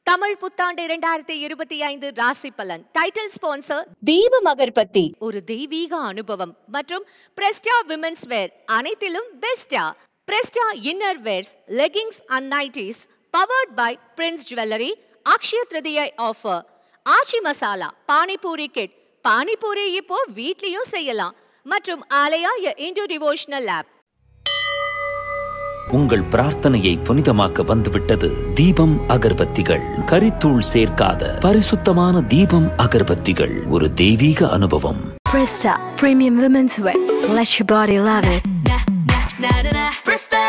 தமிழ் புத்தாண்டு 2025 ராசி பலன். டைட்டில் ஸ்பான்சர் தீபம் அகர்பத்தி. ஒரு தெய்வீக அனுபவம் மற்றும் பிரஸ்டா விமென்ஸ் வேர் அனைத்திலும் பெஸ்டா. பிரஸ்டா inner wears, leggings and nighties powered by Prince jewellery. Akshaya Tritiya offer. Aachi masala panipuri kit. Panipuri இப்போ வீட்லயும் செய்யலாம். மற்றும் ஆலயா இண்டோ டிவோஷனல் ஆப். உங்கள் பிரார்த்தனையை புனிதமாக்க வந்துவிட்டது தீபம் அகர்பத்திகள். கரித்தூள் சேர்க்காத பரிசுத்தமான தீபம் அகர்பத்திகள் ஒரு தெய்வீக அனுபவம். Presta Premium Women's Wear. Let your body love it. Presta.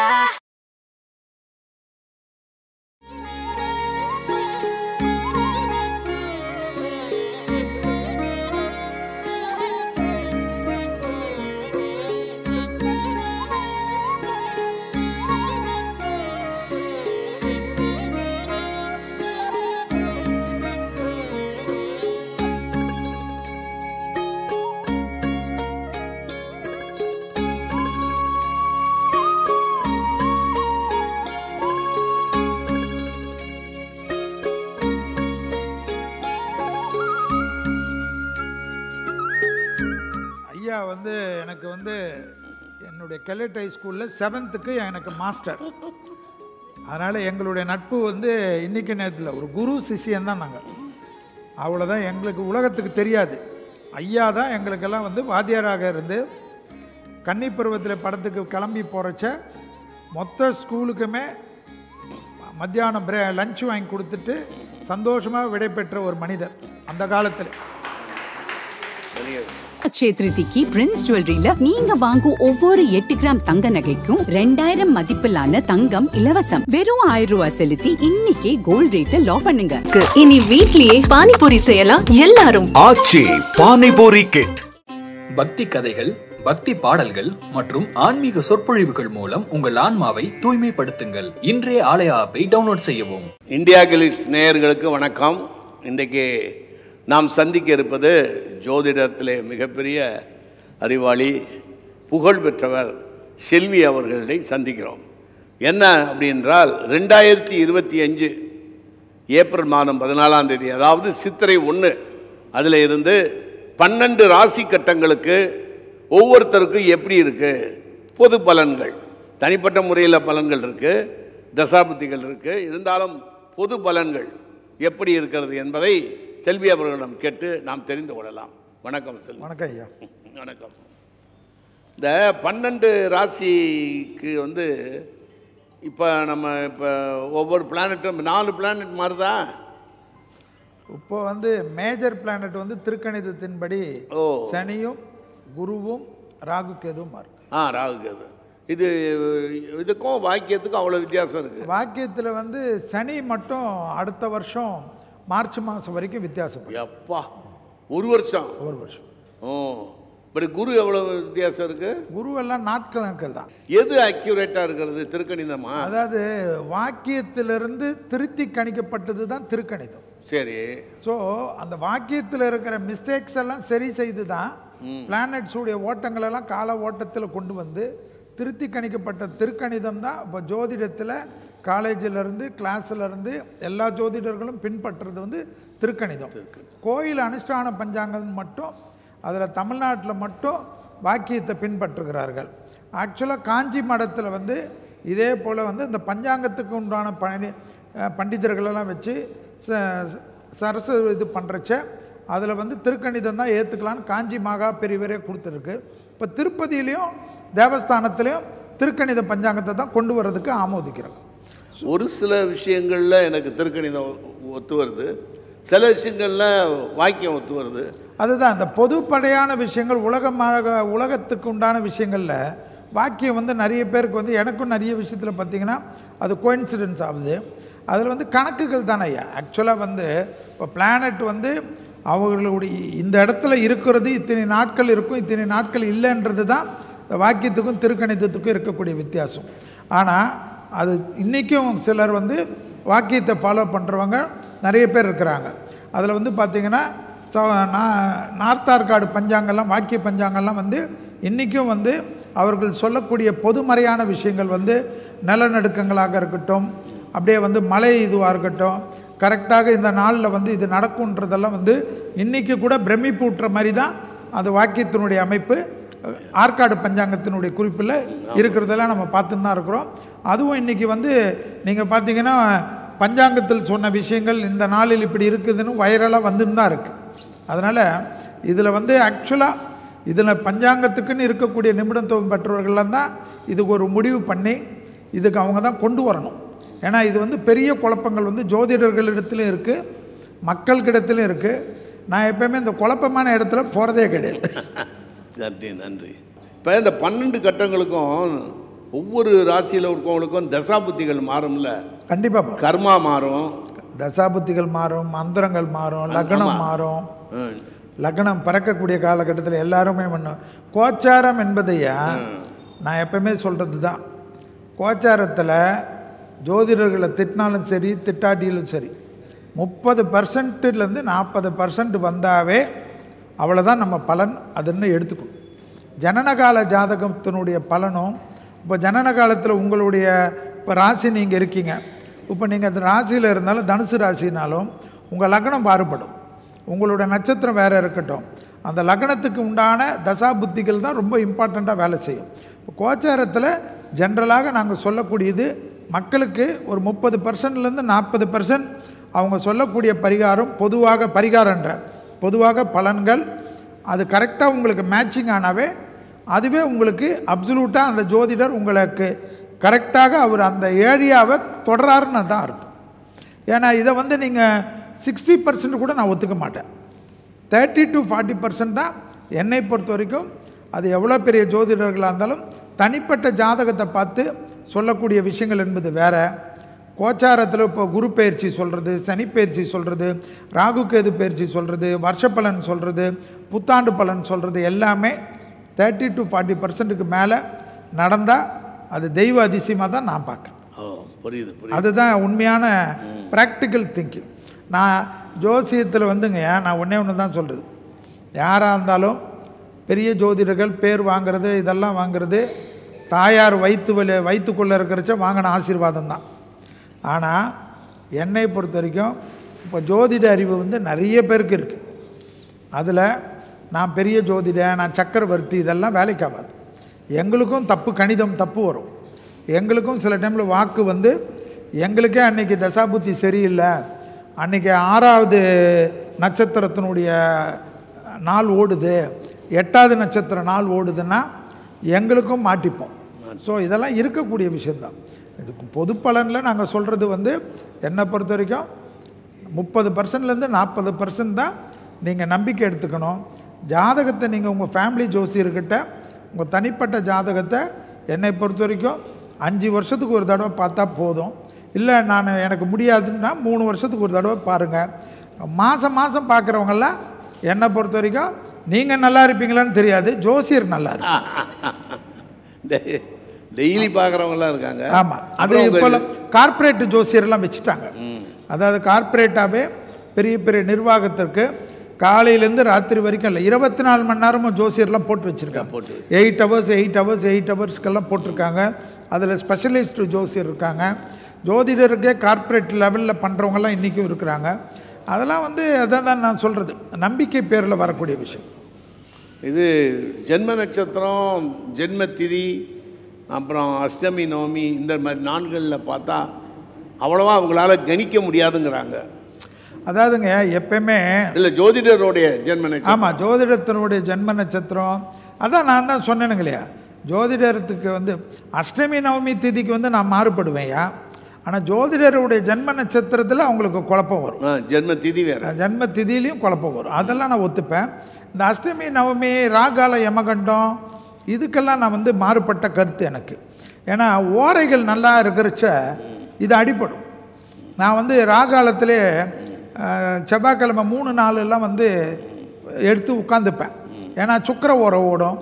எனக்கு என்னுடைய கெலட் ஹை ஸ்கூலில் 7th எனக்கு மாஸ்டர். அதனால் எங்களுடைய நட்பு இன்றைக்கி நேரத்தில் ஒரு குரு சிஷியன் தான் நாங்கள். அவ்வளோதான். எங்களுக்கு உலகத்துக்கு தெரியாது. ஐயா தான் எங்களுக்கெல்லாம் வாத்தியாராக இருந்து கன்னி பருவத்தில் படத்துக்கு கிளம்பி போகிறச்ச மொத்த ஸ்கூலுக்குமே மத்தியானம் லஞ்ச் வாங்கி கொடுத்துட்டு சந்தோஷமாக விடை பெற்ற ஒரு மனிதர் அந்த காலத்தில். அக்ஷய திருதிக்கு பிரின்ஸ் ஜுவல்லரியில நீங்க வாங்கும் ஒவ்வொரு 8 கிராம் தங்க நகைக்கும் 2000 மதிப்பிலான தங்கம் இலவசம். வெறும் 1000 ரூபாய் செலுத்தி இன்னைக்கே கோல்ட் ரேட்டை லாக் பண்ணுங்க. இனி வீட்லயே பானிபூரி செய்யலாம் எல்லாரும். ஆச்சி பானிபூரி கிட். பக்தி கதைகள், பக்தி பாடல்கள் மற்றும் ஆன்மீக சொற்பொழிவுகள் மூலம் உங்கள் ஆன்மாவை தூய்மைப்படுத்துங்கள். இன்றைய ஆலய ஆப்பை டவுன்லோட் செய்யவும். இந்தியா கிளிட்ஸ் நேயர்களுக்கு வணக்கம். இன்றைக்கு நாம் சந்திக்க இருப்பது ஜோதிடத்திலே மிகப்பெரிய அறிவாளி, புகழ் பெற்றவர் செல்வி அவர்களை சந்திக்கிறோம். என்ன அப்படின்றால் 2025 ஏப்ரல் மாதம் 14ஆம் தேதி, அதாவது சித்திரை 1, அதில் இருந்து 12 ராசி கட்டங்களுக்கு ஒவ்வொருத்தருக்கும் எப்படி இருக்குது பொது பலன்கள். தனிப்பட்ட முறையில் பலன்கள் இருக்குது, தசாபுத்திகள் இருக்குது. இருந்தாலும் பொது பலன்கள் எப்படி இருக்கிறது என்பதை செல்வி அவர்களிடம் கேட்டு நாம் தெரிந்து கொள்ளலாம். வணக்கம் செல்வி. வணக்கம் ஐயா. வணக்கம். இந்த 12 ராசிக்கு இப்போ ஒவ்வொரு பிளானட்டும் 4 பிளானட் மாறுதா? இப்போ மேஜர் பிளானட் திருக்கணிதத்தின்படி சனியும் குருவும் ராகு கேதுவும் மாறும். ராகு கேது. இதுக்கும் வாக்கியத்துக்கும் அவ்வளோ வித்தியாசம் இருக்குது. வாக்கியத்தில் சனி மட்டும் அடுத்த வருஷம் மார்ச் மாதம் வரைக்கும் வித்தியாசம். எப்பா, ஒரு வருஷம். பட் குரு எவ்வளோ வித்தியாசம் இருக்குது? குரு எல்லாம் நாட்கணக்கள் தான். எது அக்யூரேட்டாக இருக்கிறது? திருக்கணிதமா? அதாவது வாக்கியத்திலிருந்து திருத்தி கணிக்கப்பட்டது தான் திருக்கணிதம். சரி. ஸோ அந்த வாக்கியத்தில் இருக்கிற மிஸ்டேக்ஸ் எல்லாம் சரி செய்து தான் பிளானட்ஸுடைய ஓட்டங்களெல்லாம் கால ஓட்டத்தில் கொண்டு திருத்தி கணிக்கப்பட்ட திருக்கணிதம் தான். இப்போ ஜோதிடத்தில் காலேஜிலேருந்து கிளாஸிலேருந்து எல்லா ஜோதிடர்களும் பின்பற்றுறது திருக்கணிதம். கோயில் அனுஷ்டான பஞ்சாங்கம் மட்டும், அதில் தமிழ்நாட்டில் மட்டும் வாக்கியத்தை பின்பற்றுகிறார்கள். ஆக்சுவலாக காஞ்சி மடத்தில் இதே போல் இந்த பஞ்சாங்கத்துக்கு உண்டான பண்டிதர்களெல்லாம் வச்சு சரசு இது பண்ணுறச்ச அதில் திருக்கணிதம் தான் ஏற்றுக்கலான்னு காஞ்சி மகா பெரியவரே கொடுத்துருக்கு. இப்போ திருப்பதியிலையும் தேவஸ்தானத்துலேயும் திருக்கணித பஞ்சாங்கத்தை தான் கொண்டு வர்றதுக்கு ஆமோதிக்கிறோம். ஒரு சில விஷயங்களில் எனக்கு திருக்கணிதம் ஒத்து வருது, சில விஷயங்களில் வாக்கியம் ஒத்து வருது. அதுதான் இந்த பொதுப்படையான விஷயங்கள், உலகத்துக்கு உண்டான விஷயங்களில் வாக்கியம் நிறைய பேருக்கு எனக்கும் நிறைய விஷயத்தில் பார்த்திங்கன்னா அது கோயின்சிடென்ஸ் ஆகுது. அதில் கணக்குகள் தானே ஐயா. ஆக்சுவலாக இப்போ பிளானட் அவர்களுடைய இந்த இடத்துல இருக்கிறது இத்தனை நாட்கள் இருக்கும், இத்தனை நாட்கள் இல்லைன்றது தான் வாக்கியத்துக்கும் திருக்கணிதத்துக்கும் இருக்கக்கூடிய வித்தியாசம். ஆனால் அது இன்றைக்கும் சிலர் வாக்கியத்தை ஃபாலோ பண்ணுறவங்க நிறைய பேர் இருக்கிறாங்க. அதில் பார்த்திங்கன்னா நார்த் ஆர்காடு பஞ்சாங்கெல்லாம், வாக்கிய பஞ்சாங்கெல்லாம் இன்றைக்கும் அவர்கள் சொல்லக்கூடிய பொதுமறையான விஷயங்கள் நிலநடுக்கங்களாக இருக்கட்டும், அப்படியே மழை இதுவாக இருக்கட்டும், கரெக்டாக இந்த நாளில் வந்து இது நடக்கும்ன்றதெல்லாம் வந்து இன்றைக்கி கூட பிரமிப்பூட்டுற மாதிரி தான் அது வாக்கியத்தினுடைய அமைப்பு ஆற்காடு பஞ்சாங்கத்தினுடைய குறிப்பில் இருக்கிறதெல்லாம் நம்ம பார்த்துன்னு தான் இருக்கிறோம். அதுவும் இன்றைக்கி வந்து நீங்கள் பார்த்தீங்கன்னா பஞ்சாங்கத்தில் சொன்ன விஷயங்கள் இந்த நாளில் இப்படி இருக்குதுன்னு வைரலாக வந்துன்னு தான் இருக்குது. அதனால் இதில் வந்து ஆக்சுவலாக இதில் பஞ்சாங்கத்துக்குன்னு இருக்கக்கூடிய நிபுணத்துவம் பெற்றவர்கள்லாம் தான் இதுக்கு ஒரு முடிவு பண்ணி இதுக்கு அவங்க தான் கொண்டு வரணும். ஏன்னா இது வந்து பெரிய குழப்பங்கள் வந்து ஜோதிடர்களிடத்துலையும் இருக்குது, மக்கள்கிடத்துலையும் இருக்குது. நான் எப்போயுமே இந்த குழப்பமான இடத்துல போகிறதே கிடையாது. நன்றி நன்றி. இப்போ இந்த 12 கட்டங்களுக்கும் ஒவ்வொரு ராசியில் இருக்கவங்களுக்கும் தசாபுத்திகள் மாறும்ல? கண்டிப்பாக கர்மா மாறும், தசாபுத்திகள் மாறும், மந்திரங்கள் மாறும், லக்னம் மாறும். லக்னம் பறக்கக்கூடிய காலகட்டத்தில் எல்லாருமே பண்ணும். கோச்சாரம் என்பதையா நான் எப்பவுமே சொல்கிறது தான், கோச்சாரத்தில் ஜோதிடர்களை திட்டினாலும் சரி திட்டாட்டியிலும் சரி 30%லேருந்து 40% வந்தாவே அவ்வளோதான் நம்ம பலன் அதுன்னு எடுத்துக்கணும். ஜனனகால ஜாதகத்தினுடைய பலனும் இப்போ ஜனன காலத்தில் உங்களுடைய இப்போ ராசி நீங்கள் இருக்கீங்க, இப்போ நீங்கள் அந்த ராசியில் இருந்தாலும் தனுசு ராசினாலும் உங்கள் லக்னம் மாறுபடும், உங்களோட நட்சத்திரம் வேறு இருக்கட்டும், அந்த லக்னத்துக்கு உண்டான தசா புத்திகள் தான் ரொம்ப இம்பார்ட்டண்ட்டாக வேலை செய்யும். இப்போ கோச்சாரத்தில் ஜென்ரலாக நாங்கள் சொல்லக்கூடியது மக்களுக்கு ஒரு 30%லேருந்து 40% அவங்க சொல்லக்கூடிய பரிகாரம் பொதுவாக பலன்கள் அது கரெக்டாக உங்களுக்கு மேட்சிங் ஆனாவே அதுவே உங்களுக்கு அப்சல்யூட்டாக அந்த ஜோதிடர் உங்களுக்கு கரெக்டாக அவர் அந்த ஏரியாவை தொடராருன்னு தான் அர்த்தம். ஏன்னா இதை வந்து நீங்கள் 60% கூட நான் ஒத்துக்க மாட்டேன். 30 to 40% தான் என்னை பொறுத்த வரைக்கும். அது எவ்வளோ பெரிய ஜோதிடர்களாக இருந்தாலும் தனிப்பட்ட ஜாதகத்தை பார்த்து சொல்லக்கூடிய விஷயங்கள் என்பது வேறு. கோச்சாரத்தில் இப்போ குரு பயிற்சி சொல்கிறது, சனி பயிற்சி சொல்கிறது, ராகு கேது பயிற்சி சொல்கிறது, வருஷ பலன் சொல்கிறது, புத்தாண்டு பலன் சொல்கிறது எல்லாமே 30 to 40%க்கு மேலே நடந்தால் அது தெய்வ அதிசயமாக தான் நான் பார்க்குறேன். புரியுது. அதுதான் உண்மையான ப்ராக்டிக்கல் திங்கிங். நான் ஜோசியத்தில் வந்துங்க நான் ஒன்று தான் சொல்கிறது, யாராக இருந்தாலும் பெரிய ஜோதிடர்கள் பேர் வாங்கிறது இதெல்லாம் வாங்கிறது தாயார் வயிற்றுக்குள்ளே இருக்கிறச்ச வாங்கின ஆசீர்வாதம் தான். ஆனால் என்னை பொறுத்த வரைக்கும் இப்போ ஜோதிட அறிவு வந்து நிறைய பேருக்கு இருக்குது. அதில் நான் பெரிய ஜோதிட, நான் சக்கரவர்த்தி இதெல்லாம் வேலைக்கு ஆகாது. எங்களுக்கும் கணிதம் தப்பு வரும். எங்களுக்கும் சில டைமில் வாக்கு வந்து எங்களுக்கே அன்றைக்கி தசாபுத்தி சரியில்லை, அன்றைக்கி 6வது நட்சத்திரத்தினுடைய நாள் ஓடுது, 8வது நட்சத்திர நாள் ஓடுதுன்னா எங்களுக்கும் மாட்டிப்போம். ஸோ இதெல்லாம் இருக்கக்கூடிய விஷயந்தான். இதுக்கு பொது பலனில் நாங்கள் சொல்கிறது வந்து என்னை பொறுத்த வரைக்கும் 30%லேருந்து 40% தான் நீங்கள் நம்பிக்கை எடுத்துக்கணும். ஜாதகத்தை நீங்கள் உங்கள் ஃபேமிலி ஜோசியர்கிட்ட உங்கள் தனிப்பட்ட ஜாதகத்தை என்னை பொறுத்த வரைக்கும் 5 வருஷத்துக்கு ஒரு தடவை பார்த்தா போதும். இல்லை எனக்கு முடியாதுன்னா 3 வருஷத்துக்கு ஒரு தடவை பாருங்கள். மாதம் பார்க்குறவங்கெல்லாம் என்னை பொறுத்த வரைக்கும் நீங்கள் நல்லா இருப்பீங்களான்னு தெரியாது, ஜோசியர் நல்லா இருக்கு. டெய்லி பார்க்குறவங்களாம் இருக்காங்க. ஆமாம், அது இப்போ கார்ப்பரேட் ஜோசியர்லாம் வச்சுட்டாங்க. அதாவது கார்ப்பரேட்டாகவே பெரிய பெரிய நிர்வாகத்திற்கு காலையிலேருந்து ராத்திரி வரைக்கும் இல்லை 24 மணி நேரமும் ஜோசியர்லாம் போட்டு வச்சுருக்காங்க. 8 ஹவர்ஸ்க்கெல்லாம் போட்டிருக்காங்க. அதில் ஸ்பெஷலிஸ்ட் ஜோசியர் இருக்காங்க. ஜோதிடருக்கே கார்ப்பரேட் லெவலில் பண்ணுறவங்கலாம் இன்றைக்கும் இருக்கிறாங்க. அதெல்லாம் வந்து அதான் தான் நான் சொல்கிறது, நம்பிக்கை பேரில் வரக்கூடிய விஷயம். இது ஜென்ம நட்சத்திரம், ஜென்ம திதி, அப்புறம் அஷ்டமி நவமி இந்த மாதிரி நாட்களில் பார்த்தா அவ்வளோவா அவங்களால கணிக்க முடியாதுங்கிறாங்க. அதாவதுங்க எப்பயுமே இல்லை ஜோதிடருடைய ஜென்ம நட்சத்திரம். ஆமாம், ஜோதிடத்தினுடைய ஜென்ம நட்சத்திரம் அதான் நான் தான் சொன்னேனுங்க இல்லையா, ஜோதிடத்துக்கு வந்து அஷ்டமி நவமி திதிக்கு வந்து நான் மாறுபடுவேன்யா. ஆனால் ஜோதிடருடைய ஜென்ம நட்சத்திரத்தில் அவங்களுக்கு குழப்பம் வரும். ஜென்ம திதி வேறு, ஜென்ம திதியிலையும் குழப்பம் வரும். அதெல்லாம் நான் ஒத்துப்பேன். இந்த அஷ்டமி நவமி ராகால யமகண்டம் இதுக்கெல்லாம் நான் வந்து மாறுபட்ட கருத்து எனக்கு. ஏன்னா ஓரைகள் நல்லா இருக்கிறச்ச இது அடிப்படும். நான் வந்து ராகாலத்திலே செவ்வாய்க்கிழமை 3 நாளெல்லாம் வந்து எடுத்து உட்காந்துப்பேன். ஏன்னா சுக்கிர ஓரை ஓடும்,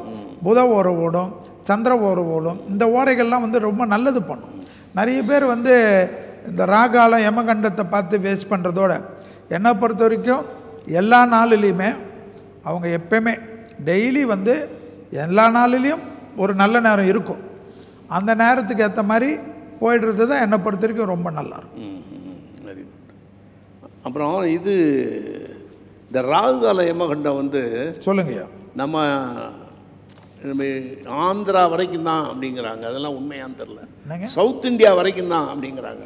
புத ஓரை ஓடும், சந்திர ஓரை ஓடும். இந்த ஓரைகள்லாம் வந்து ரொம்ப நல்லது பண்ணும். நிறைய பேர் வந்து இந்த ராகாலம் யமகண்டத்தை பார்த்து வேஸ்ட் பண்ணுறதோட என்னை பொறுத்த வரைக்கும் எல்லா நாளிலையுமே அவங்க எப்பயுமே டெய்லி வந்து எல்லா நாளிலையும் ஒரு நல்ல நேரம் இருக்கும். அந்த நேரத்துக்கு ஏற்ற மாதிரி போய்டுறது தான் என்னை பொறுத்த வரைக்கும் ரொம்ப நல்லாயிருக்கும். அப்புறம் இது இந்த ராகுகால யமகண்டம் வந்து சொல்லுங்கய்யா. நம்ம ஆந்திரா வரைக்கும் தான் அப்படிங்கிறாங்க. அதெல்லாம் உண்மையான்னு தெரியல. சவுத் இந்தியா வரைக்கும் தான் அப்படிங்கிறாங்க.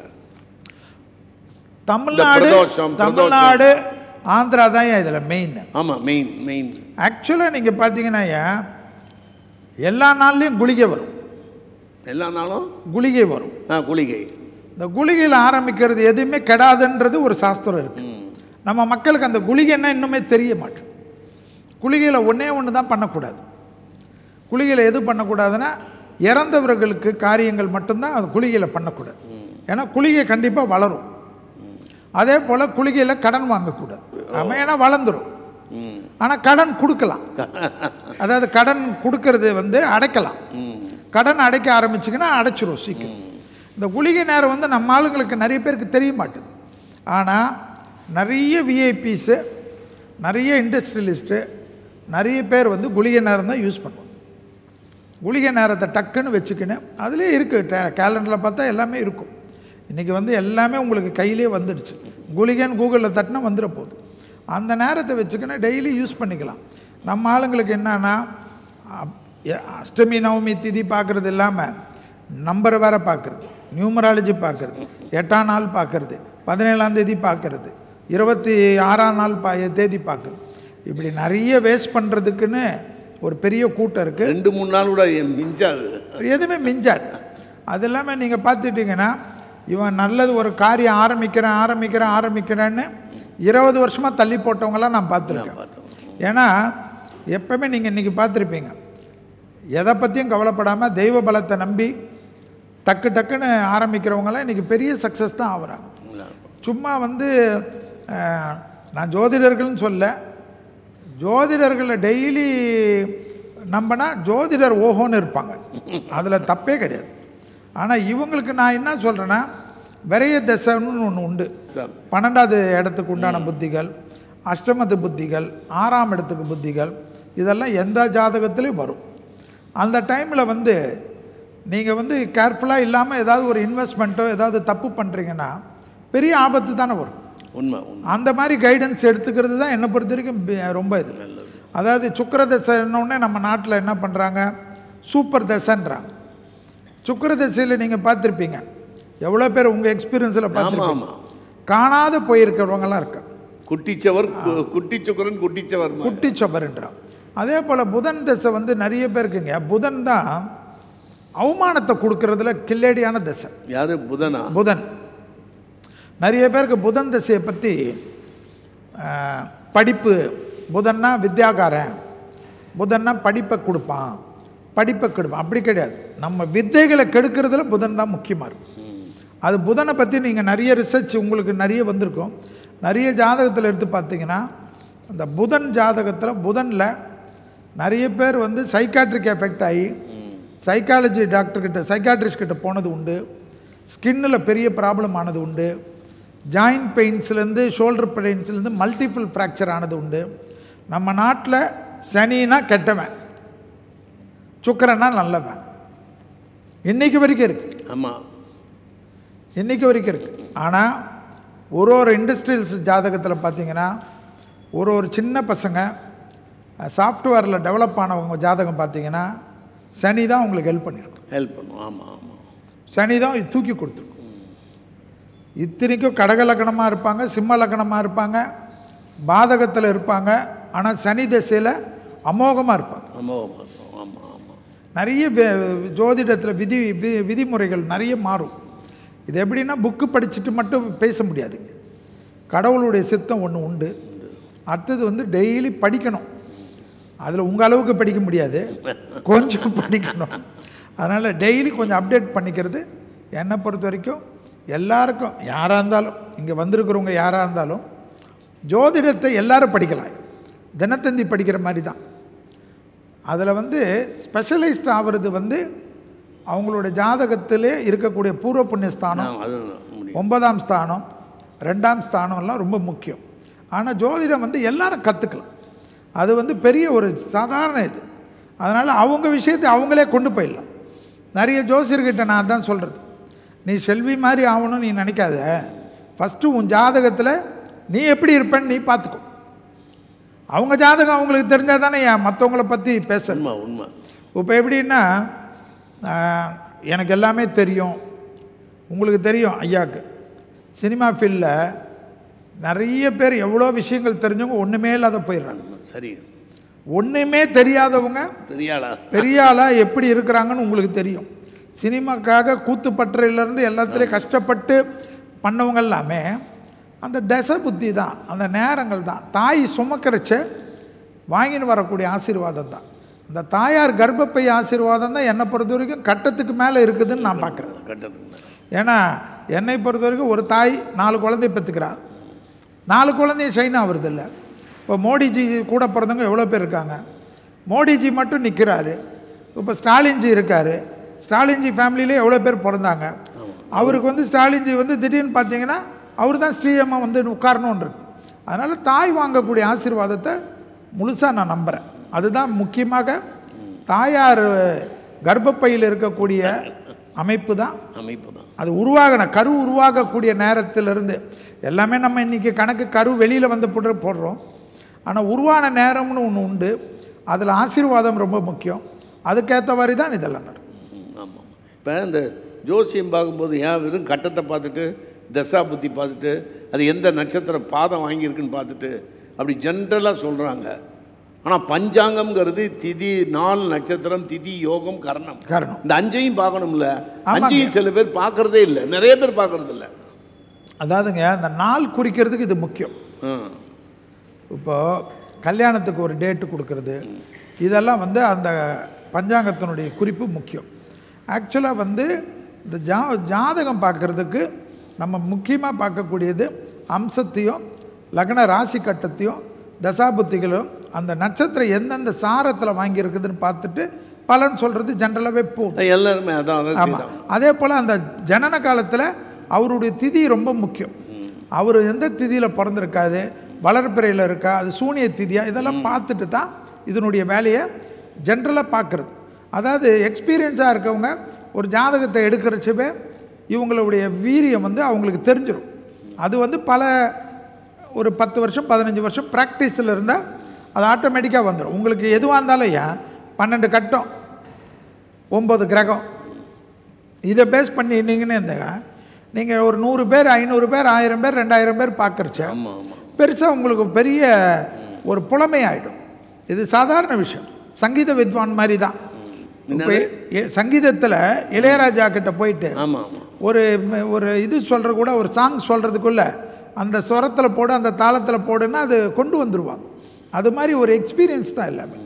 தமிழ்நாடு ஆந்திரா தான் இதில் மெயின். ஆமாம், மெயின். ஆக்சுவலாக நீங்கள் பார்த்தீங்கன்னா எல்லா நாள்லேயும் குளிகை வரும். எல்லா நாளும் குளிகை வரும். குளிகை. இந்த குளிகையில் ஆரம்பிக்கிறது எதுவுமே கெடாதுன்றது ஒரு சாஸ்திரம் இருக்குது. நம்ம மக்களுக்கு அந்த குளிகைன்னா இன்னுமே தெரிய மாட்டேன். குளிகையில் ஒன்று தான் பண்ணக்கூடாது. குளிகையில் எது பண்ணக்கூடாதுன்னா இறந்தவர்களுக்கு காரியங்கள் மட்டும்தான் அது குளிகையில் பண்ணக்கூடாது. ஏன்னா குளிகை கண்டிப்பாக வளரும். அதே போல் குளிகையில் கடன் வாங்கக்கூடாது. நம்ம ஏன்னா வளர்ந்துடும். ஆனால் கடன் கொடுக்கலாம். அதாவது கடன் கொடுக்கறது வந்து அடைக்கலாம். கடன் அடைக்க ஆரம்பிச்சிங்கன்னா அடைச்சிரும் சீக்கிரம். இந்த குளிகை நேரம் வந்து நம்ம ஆளுங்களுக்கு நிறைய பேருக்கு தெரிய மாட்டேது. ஆனால் நிறைய விஐபிஸு, நிறைய இண்டஸ்ட்ரியலிஸ்ட்டு, நிறைய பேர் வந்து குளிகை நேரம் தான் யூஸ் பண்ணுவாங்க. குளிகை நேரத்தை டக்குன்னு வச்சுக்கின்னு அதுலேயே இருக்குது. கேலண்டரில் பார்த்தா எல்லாமே இருக்கும். இன்றைக்கி வந்து எல்லாமே உங்களுக்கு கையிலே வந்துடுச்சு. குளிகைன்னு கூகுளில் தட்டினா வந்துட போகுது. அந்த நேரத்தை வச்சுக்கின்னு டெய்லி யூஸ் பண்ணிக்கலாம். நம்ம ஆளுங்களுக்கு என்னன்னா அஷ்டமி நவமி திதி பார்க்குறது இல்லாமல் நம்பரை வேறு பார்க்குறது, நியூமராலஜி பார்க்குறது, 8ஆம் நாள் பார்க்குறது, 17ஆம் தேதி பார்க்குறது, 26ஆம் நாள் தேதி பார்க்குறது, இப்படி நிறைய வேஸ்ட் பண்ணுறதுக்குன்னு ஒரு பெரிய கூட்டம் இருக்குது. 2-3 நாள் கூட மிஞ்சாது, எதுவுமே மிஞ்சாது. அது இல்லாமல் நீங்கள் பார்த்துட்டிங்கன்னா இவன் நல்லது ஒரு காரியம் ஆரம்பிக்கிறேன்னு 20 வருஷமாக தள்ளி போட்டவங்களாம் நான் பார்த்துருக்கேன். ஏன்னா எப்பவுமே நீங்கள் இன்றைக்கி பார்த்துருப்பீங்க, எதை பற்றியும் கவலைப்படாமல் தெய்வ பலத்தை நம்பி டக்குன்னு ஆரம்பிக்கிறவங்களாம் இன்றைக்கி பெரிய சக்ஸஸ் தான் ஆகுறாங்க. சும்மா வந்து நான் ஜோதிடர்கள்னு சொல்ல, ஜோதிடர்களை டெய்லி நம்பினா ஜோதிடர் ஓஹோன்னு இருப்பாங்க, அதில் தப்பே கிடையாது. ஆனால் இவங்களுக்கு நான் என்ன சொல்கிறேன்னா, விரைய தசைன்னு ஒன்று உண்டு. 12வது இடத்துக்கு உண்டான புத்திகள், அஷ்டமத்து புத்திகள், 6ஆம் இடத்துக்கு புத்திகள், இதெல்லாம் எந்த ஜாதகத்துலேயும் வரும். அந்த டைமில் வந்து நீங்கள் வந்து கேர்ஃபுல்லாக இல்லாமல் ஏதாவது ஒரு இன்வெஸ்ட்மெண்ட்டோ ஏதாவது தப்பு பண்ணுறீங்கன்னா பெரிய ஆபத்து தானே வரும். உண்மை. அந்த மாதிரி கைடன்ஸ் எடுத்துக்கிறது தான் என்னை பொறுத்த வரைக்கும் ரொம்ப இது. அதாவது சுக்கிர தசைன்னொடனே நம்ம நாட்டில் என்ன பண்ணுறாங்க, சூப்பர் தசைன்றாங்க. சுக்கிர தசையில் நீங்கள் பார்த்துருப்பீங்க, எவ்வளோ பேர் உங்கள் எக்ஸ்பீரியன்ஸில் பார்த்துருப்பீங்க, காணாத போயிருக்கிறவங்களாம் இருக்காங்க. குட்டிச்சவர்ன்றான். அதே போல் புதன் தசை வந்து நிறைய பேருக்குங்க, புதன் தான் அவமானத்தை கொடுக்கறதுல கில்லேடியான தசை. யாரு? புதன். நிறைய பேருக்கு புதன் தசையை பற்றி படிப்பு, புதன்னா வித்யாகாரன், புதன்னா படிப்பை கொடுப்பான், அப்படி கிடையாது. நம்ம வித்தைகளை கெடுக்கிறதுல புதன் தான் முக்கியமாக இருக்கும். அது புதனை பற்றி நீங்கள் நிறைய ரிசர்ச் உங்களுக்கு நிறைய வந்திருக்கும். நிறைய ஜாதகத்தில் எடுத்து பார்த்தீங்கன்னா அந்த புதன் ஜாதகத்தில் புதனில் நிறைய பேர் வந்து சைக்காட்ரிக் எஃபெக்ட் ஆகி சைக்காலஜி டாக்டர்கிட்ட, சைக்காட்ரிஸ்ட்கிட்ட போனது உண்டு. ஸ்கின்னில் பெரிய ப்ராப்ளம் ஆனது உண்டு. ஜாயின்ட் பெயின்ஸ்லேருந்து ஷோல்டர் பெயின்ஸ்லேருந்து மல்டிபிள் ஃப்ராக்சர் ஆனது உண்டு. நம்ம நாட்டில் சனினா கெட்டவன், சுக்கிரன்னா நல்லவன், இன்றைக்கு வரைக்கும் இருக்குது. ஆமாம், இன்றைக்கு வரைக்கும் இருக்குது. ஆனால் ஒரு இண்டஸ்ட்ரியல்ஸ் ஜாதகத்தில் பார்த்தீங்கன்னா ஒரு சின்ன பசங்க சாஃப்ட்வேரில் டெவலப் ஆனவங்க ஜாதகம் பார்த்தீங்கன்னா சனி தான் உங்களுக்கு ஹெல்ப் பண்ணும். ஆமாம், சனி தான் தூக்கி கொடுத்துருக்கும். இத்தனைக்கும் கடக லக்னமாக இருப்பாங்க, சிம்ம லக்னமாக இருப்பாங்க, பாதகத்தில் இருப்பாங்க. ஆனால் சனி திசையில் அமோகமாக இருப்பாங்க. நிறைய ஜோதிடத்தில் விதிமுறைகள் நிறைய மாறும். இது எப்படின்னா புக்கு படிச்சுட்டு மட்டும் பேச முடியாதுங்க. கடவுளுடைய சித்தம் ஒன்று உண்டு. அடுத்தது வந்து டெய்லி படிக்கணும். அதில் உங்கள் அளவுக்கு படிக்க முடியாது, கொஞ்சம் படிக்கணும். அதனால் டெய்லி கொஞ்சம் அப்டேட் பண்ணிக்கிறது என்னை பொறுத்த வரைக்கும் எல்லாருக்கும், யாராக இருந்தாலும், இங்கே வந்திருக்கிறவங்க யாராக இருந்தாலும் ஜோதிடத்தை எல்லாரும் படிக்கலாம். தினத்தந்தி படிக்கிற மாதிரி தான். அதில் வந்து ஸ்பெஷலைஸ்ட் ஆகிறது வந்து அவங்களோட ஜாதகத்திலே இருக்கக்கூடிய பூர்வ புண்ணியஸ்தானம், 9ஆம் ஸ்தானம், 2ஆம் ஸ்தானம்லாம் ரொம்ப முக்கியம். ஆனால் ஜோதிடம் வந்து எல்லாரும் கற்றுக்கலாம். அது வந்து பெரிய ஒரு சாதாரண இது. அதனால் அவங்க விஷயத்தை அவங்களே கொண்டு போயிடலாம். நிறைய ஜோசியர்கிட்ட நான் தான் சொல்கிறது, நீ செல்வி மாதிரி ஆகணும்னு நீ நினைக்காத. ஃபஸ்ட்டு உன் ஜாதகத்தில் நீ எப்படி இருப்பேன்னு நீ பார்த்துக்கோ. அவங்க ஜாதகம் அவங்களுக்கு தெரிஞ்சால் தானே மற்றவங்கள பற்றி பேசணும். உண்மை. இப்போ எப்படின்னா எனக்கு எல்லாமே தெரியும், உங்களுக்கு தெரியும். ஐயாவுக்கு சினிமா ஃபீல்டில் நிறைய பேர் எவ்வளோ விஷயங்கள் தெரிஞ்சவங்க ஒன்றுமே இல்லாத போயிடுறாங்க. சரி, ஒன்றுமே தெரியாதவங்க பெரிய ஆளாக எப்படி இருக்கிறாங்கன்னு உங்களுக்கு தெரியும். சினிமாக்காக கூத்துப்பற்றையிலேருந்து எல்லாத்துலேயும் கஷ்டப்பட்டு பண்ணவங்க எல்லாமே அந்த தசை புத்தி தான், அந்த நேரங்கள் தான். தாய் சுமக்கிறச்ச வாங்கின்னு வரக்கூடிய ஆசீர்வாதம் தான். அந்த தாயார் கர்ப்பப்பை ஆசீர்வாதம் தான் என்னை பொறுத்த வரைக்கும் கட்டத்துக்கு மேலே இருக்குதுன்னு நான் பார்க்குறேன். ஏன்னா என்னை பொறுத்த வரைக்கும் ஒரு தாய் 4 குழந்தை பெற்றுக்கிறார், 4 குழந்தையும் ஷைனாக வருது இல்லை. இப்போ மோடிஜி கூட பிறந்தவங்க எவ்வளோ பேர் இருக்காங்க. மோடிஜி மட்டும் நிற்கிறாரு. இப்போ ஸ்டாலின்ஜி இருக்கார். ஸ்டாலின்ஜி ஃபேமிலியிலே எவ்வளோ பேர் பிறந்தாங்க. அவருக்கு வந்து ஸ்டாலின்ஜி வந்து திடீர்னு பார்த்தீங்கன்னா அவர் தான் ஸ்ரீஎம்மாக வந்து உட்காரணுன்னு இருக்கு. அதனால் தாய் வாங்கக்கூடிய ஆசீர்வாதத்தை முழுசாக நான் நம்புகிறேன். அதுதான் முக்கியமாக தாயார் கர்ப்பப்பையில் இருக்கக்கூடிய அமைப்பு தான். அது கரு உருவாகக்கூடிய நேரத்திலிருந்து எல்லாமே நம்ம இன்றைக்கி கணக்கு கரு வெளியில் வந்து போடுறோம். ஆனால் உருவான நேரம்னு ஒன்று உண்டு. அதில் ஆசீர்வாதம் ரொம்ப முக்கியம். அதுக்கேற்ற மாதிரி தான் இதெல்லாம் நடக்கும். ஆமாம். இப்போ இந்த ஜோசியம் பார்க்கும்போது ஏன் வெறும் கட்டத்தை பார்த்துட்டு தசா புத்தி பார்த்துட்டு அது எந்த நட்சத்திர பாதம் வாங்கியிருக்குன்னு பார்த்துட்டு அப்படி ஜென்ரலாக சொல்கிறாங்க. ஆனால் பஞ்சாங்கம்ங்கிறது திதி, நாள், நட்சத்திரம், திதி, யோகம், கரணம், இந்த 5ஐயும் பார்க்கணும்ல. 5ஐயும் சில பேர் பார்க்குறதே இல்லை, நிறைய பேர் பார்க்குறது இல்லை. அதாவதுங்க அந்த நாள் குறிக்கிறதுக்கு இது முக்கியம். இப்போது கல்யாணத்துக்கு ஒரு டேட்டு கொடுக்கறது இதெல்லாம் வந்து அந்த பஞ்சாங்கத்தினுடைய குறிப்பு முக்கியம். ஆக்சுவலாக வந்து இந்த ஜாதகம் பார்க்குறதுக்கு நம்ம முக்கியமாக பார்க்கக்கூடியது அம்சத்தையும் லக்ன ராசி கட்டத்தையும் தசாபுத்திகளும் அந்த நட்சத்திரம் எந்தெந்த சாரத்தில் வாங்கியிருக்குதுன்னு பார்த்துட்டு பலன் சொல்கிறது ஜென்ரலாகவே போதும் எல்லாருமே. அதான். ஆமாம். அதே போல் அந்த ஜனன காலத்தில் அவருடைய திதி ரொம்ப முக்கியம். அவர் எந்த திதியில் பிறந்திருக்காது, வளர்ப்பிறையில் இருக்கா, அது சூனிய திதியா, இதெல்லாம் பார்த்துட்டு தான் இதனுடைய வேலையை ஜென்ரலாக பார்க்குறது. அதாவது எக்ஸ்பீரியன்ஸாக இருக்கவங்க ஒரு ஜாதகத்தை எடுக்கிறச்சவே இவங்களுடைய வீரியம் வந்து அவங்களுக்கு தெரிஞ்சிடும். அது வந்து ஒரு 10 வருஷம் 15 வருஷம் ப்ராக்டிஸில் இருந்தால் அது ஆட்டோமேட்டிக்காக வந்துடும். உங்களுக்கு எதுவாக இருந்தாலும் 12 கட்டம் 9 கிரகம் இதை பேஸ் பண்ணி இருந்தீங்கன்னு இருந்தாங்க. நீங்கள் ஒரு 100 பேர் 500 பேர் 1000 பேர் 2000 பேர் பார்க்குறச்ச பெருசாக உங்களுக்கு பெரிய ஒரு புலமை ஆகிடும். இது சாதாரண விஷயம். சங்கீத வித்வான் மாதிரி தான். இப்போ சங்கீதத்தில் இளையராஜா கிட்ட போயிட்டு ஒரு இது சொல்கிற கூட ஒரு சாங் சொல்கிறதுக்குள்ள அந்த ஸ்வரத்தில் போடு, அந்த தாளத்தில் போடுன்னா அது கொண்டு வந்துடுவாங்க. அது மாதிரி ஒரு எக்ஸ்பீரியன்ஸ் தான் எல்லாமே.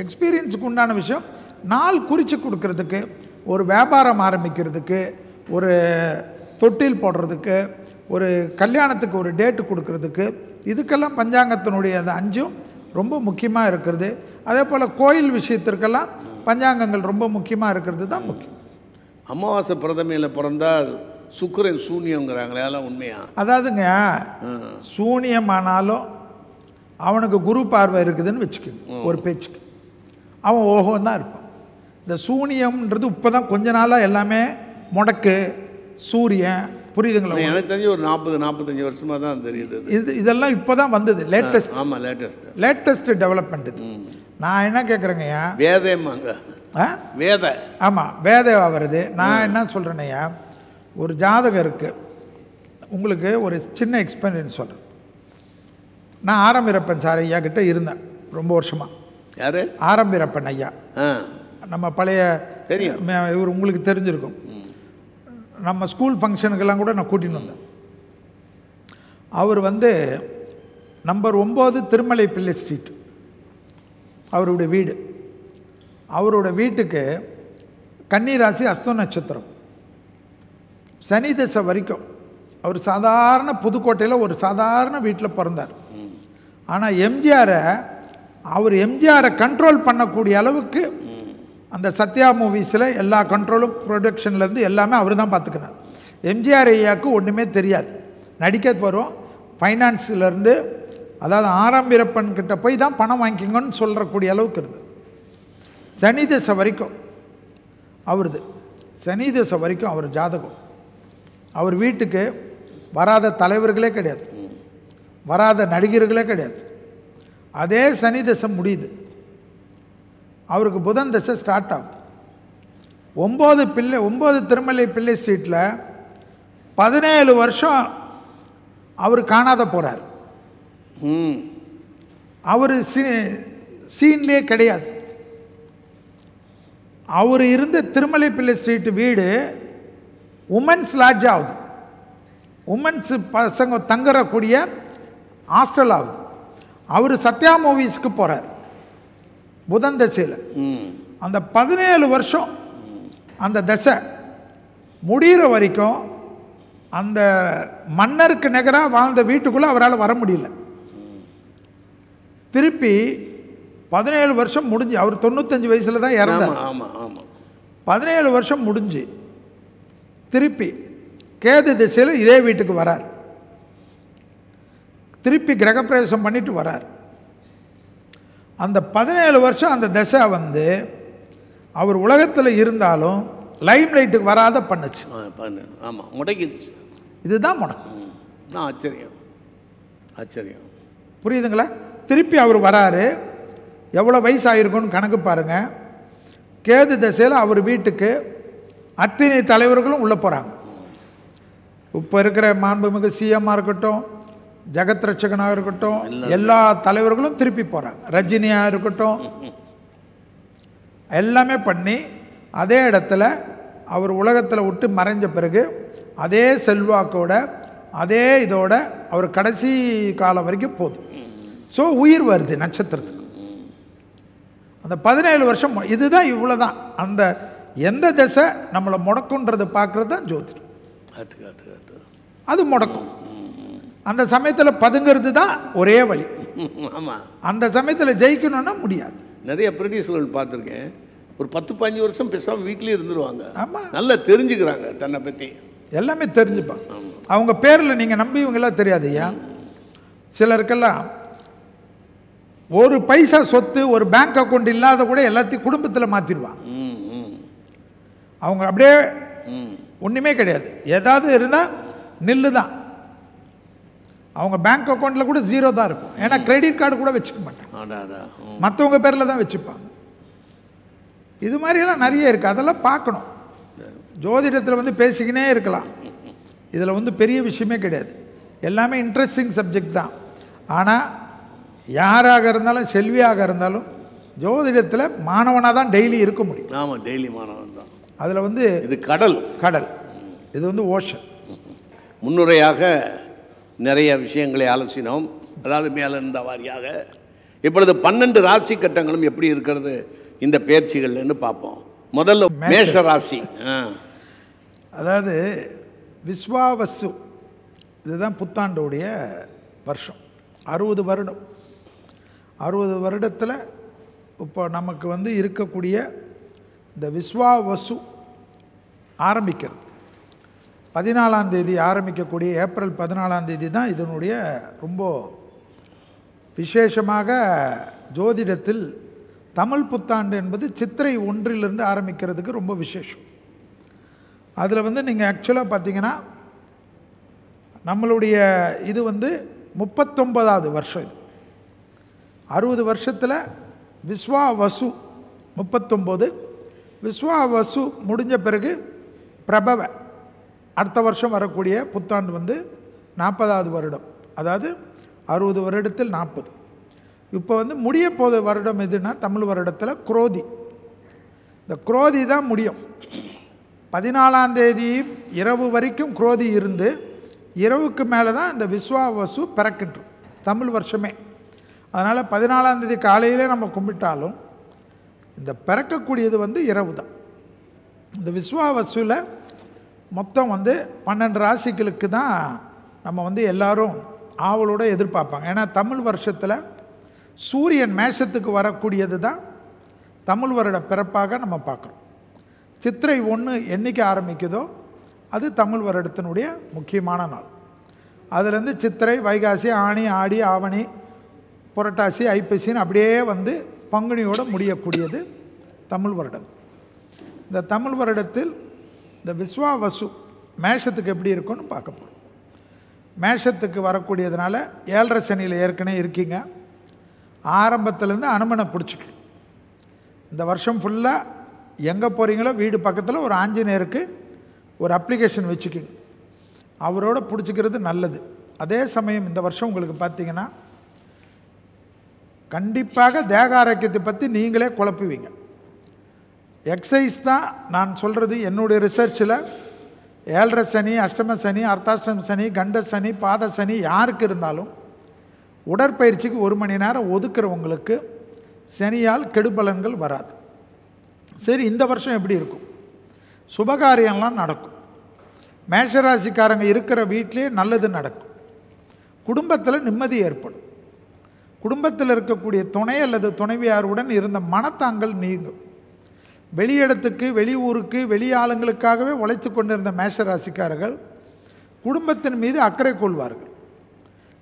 எக்ஸ்பீரியன்ஸுக்கு உண்டான விஷயம். நாள் குறித்து கொடுக்கறதுக்கு, ஒரு வியாபாரம் ஆரம்பிக்கிறதுக்கு, ஒரு தொட்டில் போடுறதுக்கு, ஒரு கல்யாணத்துக்கு ஒரு டேட்டு கொடுக்கறதுக்கு, இதுக்கெல்லாம் பஞ்சாங்கத்தினுடைய அந்த 5ம் ரொம்ப முக்கியமாக இருக்கிறது. அதே போல் கோயில் விஷயத்திற்கெல்லாம் பஞ்சாங்கங்கள் ரொம்ப முக்கியமாக இருக்கிறது தான் முக்கியம். அமாவாசை பிரதமையில் பிறந்தால் சுக்கிரன் சூன்யங்கிறாங்களே, அதெல்லாம் உண்மையா? அதாவதுங்க சூனியமானாலும் அவனுக்கு குரு பார்வை இருக்குதுன்னு வச்சுக்கோங்க. ஒரு பேச்சுக்கு அவன் ஓஹோன்னு தான் இருப்பான். இந்த சூனியம்ன்றது இப்போ தான் கொஞ்ச நாளாக எல்லாமே முடக்கு சூரியன் புரியுதுங்களா? எனக்கு தெரிஞ்சு ஒரு 40-45 வருஷமாக தான் தெரியுது. இதெல்லாம் இப்போ தான் வந்தது, லேட்டஸ்ட். ஆமாம், லேட்டஸ்ட் டெவலப்மெண்ட் இது. நான் என்ன கேட்குறேங்கய்யா, வேதமாங்க வேத. ஆமாம், வேதம் வருது. நான் என்ன சொல்கிறேனையா, ஒரு ஜாதகம் இருக்குது. உங்களுக்கு ஒரு சின்ன எக்ஸ்பீரியன்ஸ் சொல்கிறேன். நான் ஆரம்பிரப்பன் சார் ஐயா கிட்டே இருந்தேன் ரொம்ப வருஷமாக. யார்? ஆரம்பிரப்பன் ஐயா. நம்ம பழைய தெரியும், இவர் உங்களுக்கு தெரிஞ்சிருக்கும். நம்ம ஸ்கூல் ஃபங்க்ஷனுக்கெல்லாம் கூட நான் கூட்டின்னு வந்தேன். அவர் வந்து நம்பர் 9 திருமலை பிள்ளை ஸ்ட்ரீட் அவருடைய வீடு. அவரோட வீட்டுக்கு கன்னிராசி அஸ்தோ நட்சத்திரம், சனி தசை வரைக்கும் அவர் சாதாரண புதுக்கோட்டையில் ஒரு சாதாரண வீட்டில் பிறந்தார். ஆனால் எம்ஜிஆரை கண்ட்ரோல் பண்ணக்கூடிய அளவுக்கு அந்த சத்யா மூவிஸில் எல்லா கண்ட்ரோலும் ப்ரொடக்ஷன்லேருந்து எல்லாமே அவர் தான் பார்த்துக்கினார். எம்ஜிஆர் ஐயாவுக்கு ஒன்றுமே தெரியாது. நடிக்க வரும் ஃபைனான்ஸ்லேருந்து, அதாவது ஆரம்பிரப்பன் கிட்ட போய் தான் பணம் வாங்கிக்கோங்கன்னு சொல்கிறக்கூடிய அளவுக்கு இருந்தது. சனி தசை வரைக்கும் அவருது, சனி தசை வரைக்கும் அவர் ஜாதகம். அவர் வீட்டுக்கு வராத தலைவர்களே கிடையாது. வராத நடிகர்களே கிடையாது. அதே சனி தசை முடியுது, அவருக்கு புதன் தசை ஸ்டார்ட் ஆகுது. 9 திருமலை பிள்ளை ஸ்ட்ரீட்டில் 17 வருஷம் அவர் காணாத போகிறார். அவர் சீன்லேயே கிடையாது. அவர் இருந்த திருமலை பிள்ளை ஸ்ட்ரீட் வீடு உமன்ஸ் லாட்ஜ் ஆகுது, உமன்ஸ் பசங்க தங்குறக்கூடிய ஹாஸ்டல் ஆகுது. அவர் சத்யா மூவிஸ்க்கு போகிறார் புதன் தசையில். அந்த 17 வருஷம் அந்த தசை முடிகிற வரைக்கும் அந்த மன்னருக்கு நிகராக வாழ்ந்த வீட்டுக்குள்ளே அவரால் வர முடியல. திருப்பி 17 வருஷம் முடிஞ்சு, அவர் 95 வயசில் தான் இறந்தார். 17 வருஷம் முடிஞ்சு திருப்பி கேது திசையில் இதே வீட்டுக்கு வரார். திருப்பி கிரகப்பிரவேசம் பண்ணிட்டு வரார். அந்த 17 வருஷம் அந்த தசை வந்து அவர் உலகத்தில் இருந்தாலும் லைம் லைட்டுக்கு வராத பண்ணுச்சு. ஆமாம், முடக்கிடுச்சு. இதுதான் முடக்கு. ஆச்சரியம், ஆச்சரியம். புரியுதுங்களா? திருப்பி அவர் வராரு, எவ்வளோ வயசு ஆகிருக்குன்னு கணக்கு பாருங்கள். கேது தசையில் அவர் வீட்டுக்கு அத்தனை தலைவர்களும் உள்ளே போகிறாங்க. இப்போ இருக்கிற மாண்புமிகு சிஎம்மாக இருக்கட்டும், ஜெகத் ரட்சகனாக இருக்கட்டும், எல்லா தலைவர்களும் திருப்பி போகிறாங்க. ரஜினியாக இருக்கட்டும், எல்லாமே பண்ணி அதே இடத்துல அவர் உலகத்தில் விட்டு மறைஞ்ச பிறகு அதே செல்வாக்கோட அதே இதோட அவர் கடைசி காலம் வரைக்கும் போகுது. ஸோ உயிர் வருது நட்சத்திரத்துக்கு. அந்த 17 வருஷம் இதுதான், இவ்வளோ தான். அந்த எந்த திசை நம்மளை முடக்குன்றது பார்க்குறது தான் ஜோதிடம். அது முடக்கும். அந்த சமயத்தில் பதுங்கிறது தான் ஒரே வழி. ஆமாம், அந்த சமயத்தில் ஜெயிக்கணும்னா முடியாது. நிறைய ப்ரொடியூசர்கள் பார்த்துருக்கேன், ஒரு 10-15 வருஷம் பேசாமல் வீட்லேயே இருந்துருவாங்க. ஆமாம், நல்லா தெரிஞ்சுக்கிறாங்க தன்னை பற்றி, எல்லாமே தெரிஞ்சுப்பாங்க. அவங்க பேரில் நீங்கள் நம்பிவங்களாம் தெரியாது. ஏன் சிலருக்கெல்லாம் ஒரு பைசா சொத்து, ஒரு பேங்க் அக்கௌண்ட் இல்லாத கூட எல்லாத்தையும் குடும்பத்தில் மாற்றிடுவாங்க. அவங்க அப்படியே ஒன்றுமே கிடையாது, ஏதாவது இருந்தால் நில்லு தான். அவங்க பேங்க் அக்கௌண்ட்டில் கூட 0 தான் இருக்கும். ஏன்னா கிரெடிட் கார்டு கூட வச்சுக்க மாட்டாங்க, மற்றவங்க பேரில் தான் வச்சுப்பாங்க. இது மாதிரியெல்லாம் நிறைய இருக்குது, அதெல்லாம் பார்க்கணும். ஜோதிடத்தில் வந்து பேசிக்கினே இருக்கலாம், இதில் வந்து பெரிய விஷயமே கிடையாது. எல்லாமே இன்ட்ரெஸ்டிங் சப்ஜெக்ட் தான். ஆனால் யாராக இருந்தாலும், செல்வியாக இருந்தாலும் ஜோதிடத்தில் மாணவனாக தான் டெய்லி இருக்க முடியும். ஆமாம், டெய்லி மாணவன் தான். அதில் வந்து இது கடல், இது வந்து ஓஷன். முன்னுரையாக நிறைய விஷயங்களை ஆலோசினோம், அதாவது மேலிருந்த வாரியாக. இப்பொழுது 12 ராசி கட்டங்களும் எப்படி இருக்கிறது இந்த பயிற்சிகள்னு பார்ப்போம். முதல்ல மேஷ ராசி. அதாவது விஸ்வாவசு, இதுதான் புத்தாண்டுடைய வருஷம். 60 வருடம். 60 வருடத்தில் இப்போ நமக்கு வந்து இருக்கக்கூடிய இந்த விஸ்வாவசு ஆரம்பிக்கிறது 14ஆம் தேதி ஆரம்பிக்கக்கூடிய ஏப்ரல் 14ஆம் தேதி தான் இதனுடைய ரொம்ப விசேஷமாக. ஜோதிடத்தில் தமிழ் புத்தாண்டு என்பது சித்திரை 1 ஆரம்பிக்கிறதுக்கு ரொம்ப விசேஷம். அதில் வந்து நீங்கள் ஆக்சுவலாக பார்த்தீங்கன்னா நம்மளுடைய இது வந்து 39வது வருஷம். இது 60 வருஷத்தில் விஸ்வாவசு 39, விஸ்வாவசு முடிஞ்ச பிறகு பிரபவ அடுத்த வருஷம் வரக்கூடிய புத்தாண்டு வந்து 40வது வருடம். அதாவது 60 வருடத்தில் 40. இப்போ வந்து முடிய போத வருடம் எதுனா தமிழ் வருடத்தில் குரோதி. இந்த குரோதி தான் முடியும். 14ஆம் தேதி இரவு வரைக்கும் குரோதி இருந்து இரவுக்கு மேலே தான் இந்த விஸ்வாவசு பிறக்கின்றது தமிழ் வருஷமே. அதனால் 14ஆம் தேதி காலையிலே நம்ம கும்பிட்டாலும் இந்த பிறக்கக்கூடியது வந்து இரவு தான். இந்த விஸ்வாவசுவில் மொத்தம் வந்து 12 ராசிகளுக்கு தான் நம்ம வந்து எல்லோரும் ஆவலோடு எதிர்பார்ப்பாங்க. ஏன்னா தமிழ் வருஷத்தில் சூரியன் மேஷத்துக்கு வரக்கூடியது தான் தமிழ் வருட பிறப்பாக நம்ம பார்க்குறோம். சித்திரை 1 என்றைக்கு ஆரம்பிக்குதோ அது தமிழ் வருடத்தினுடைய முக்கியமான நாள். அதுலேருந்து சித்திரை, வைகாசி, ஆனி, ஆடி, ஆவணி, புரட்டாசி, ஐப்பசின்னு அப்படியே வந்து பங்குனியோடு முடியக்கூடியது தமிழ் வருடம். இந்த தமிழ் வருடத்தில் இந்த விஸ்வாவசு மேஷத்துக்கு எப்படி இருக்குன்னு பார்க்க போகிறோம். மேஷத்துக்கு வரக்கூடியதுனால 7.5 சனியில் ஏற்கனவே இருக்கீங்க. ஆரம்பத்துலேருந்து அனுமனை பிடிச்சிக்கு. இந்த வருஷம் ஃபுல்லாக எங்கே போகிறீங்களோ வீடு பக்கத்தில் ஒரு ஆஞ்சநேயருக்கு ஒரு அப்ளிகேஷன் வச்சுக்கிங்க. அவரோட பிடிச்சிக்கிறது நல்லது. அதே சமயம் இந்த வருஷம் உங்களுக்கு பார்த்தீங்கன்னா கண்டிப்பாக தேக ஆரோக்கியத்தை பற்றி நீங்களே குழப்புவீங்க. எக்ஸசைஸ் தான் நான் சொல்கிறது. என்னுடைய ரிசர்ச்சில் 7.5 சனி, அஷ்டம சனி, அர்த்தாஷ்டம சனி, கண்ட சனி, பாத சனி யாருக்கு இருந்தாலும் உடற்பயிற்சிக்கு 1 மணி நேரம் ஒதுக்குறவங்களுக்கு சனியால் கெடுபலன்கள் வராது. சரி, இந்த வருஷம் எப்படி இருக்கும்? சுபகாரியம்லாம் நடக்கும். மேஷராசிக்காரங்க இருக்கிற வீட்டிலே நல்லது நடக்கும். குடும்பத்தில் நிம்மதி ஏற்படும். குடும்பத்தில் இருக்கக்கூடிய துணை அல்லது துணைவியாருடன் இருந்த மனத்தாங்கல் நீங்கும். வெளியிடத்துக்கு, வெளியூருக்கு, வெளி ஆளுங்களுக்காகவே உழைத்து கொண்டிருந்த மேஷராசிக்காரர்கள் குடும்பத்தின் மீது அக்கறை கொள்வார்கள்.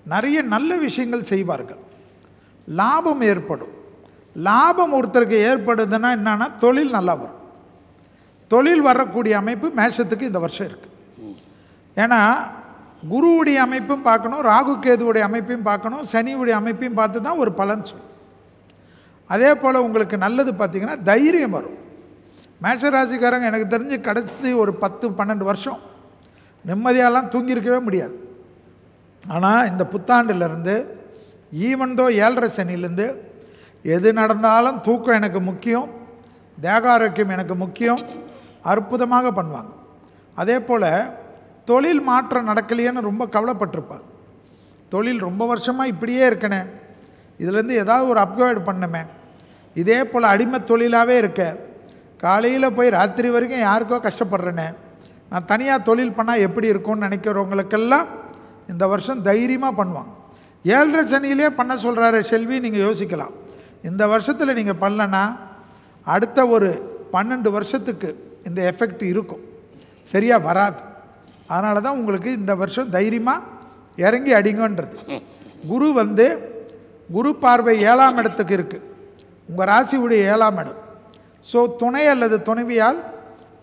நிறைய நல்ல விஷயங்கள் செய்வார்கள். லாபம் ஏற்படும். லாபம் ஒருத்தருக்கு ஏற்படுதுன்னா என்னன்னா தொழில் நல்லா வரும். தொழில் வரக்கூடிய அமைப்பு மேஷத்துக்கு இந்த வருஷம் இருக்குது. ஏன்னா குருவுடைய அமைப்பும் பார்க்கணும், ராகு கேதுவுடைய அமைப்பையும் பார்க்கணும், சனியுடைய அமைப்பையும் பார்த்து தான் ஒரு பலன் சொல்லும். அதே போல் உங்களுக்கு நல்லது பார்த்திங்கன்னா தைரியம் வரும். மேஷராசிக்காரங்க எனக்கு தெரிஞ்சு கடைசி ஒரு 10-12 வருஷம் நிம்மதியாலாம் தூங்கியிருக்கவே முடியாது. ஆனால் இந்த புத்தாண்டிலிருந்து ஈவன்தோ 7.5 சனிலேருந்து எது நடந்தாலும் தூக்கம் எனக்கு முக்கியம், தேக ஆரோக்கியம் எனக்கு முக்கியம், அற்புதமாக பண்ணுவாங்க. அதே போல் தொழில் மாற்றம் நடக்கலையேன்னு ரொம்ப கவலைப்பட்டிருப்பாங்க. தொழில் ரொம்ப வருஷமாக இப்படியே இருக்கனே, இதுலேருந்து ஏதாவது ஒரு அப்கிரேட் பண்ணமே, இதே போல் அடிமை தொழிலாகவே இருக்க, காலையில் போய் ராத்திரி வரைக்கும் யாருக்கோ கஷ்டப்படுறேனே, நான் தனியாக தொழில் பண்ணால் எப்படி இருக்கும்னு நினைக்கிறவங்களுக்கெல்லாம் இந்த வருஷம் தைரியமாக பண்ணுவாங்க. 7.5 சனியிலே பண்ண சொல்கிறாரு செல்வி. நீங்கள் யோசிக்கலாம், இந்த வருஷத்தில் நீங்கள் பண்ணலன்னா அடுத்த ஒரு 12 வருஷத்துக்கு இந்த எஃபெக்ட் இருக்கும், சரியாக வராது. அதனால தான் உங்களுக்கு இந்த வருஷம் தைரியமாக இறங்கி அடிங்கன்றது. குரு பார்வை 7ஆம் இடத்துக்கு இருக்குது, உங்கள் ராசியுடைய 7ஆம் இடம். ஸோ துணை அல்லது துணைவியால்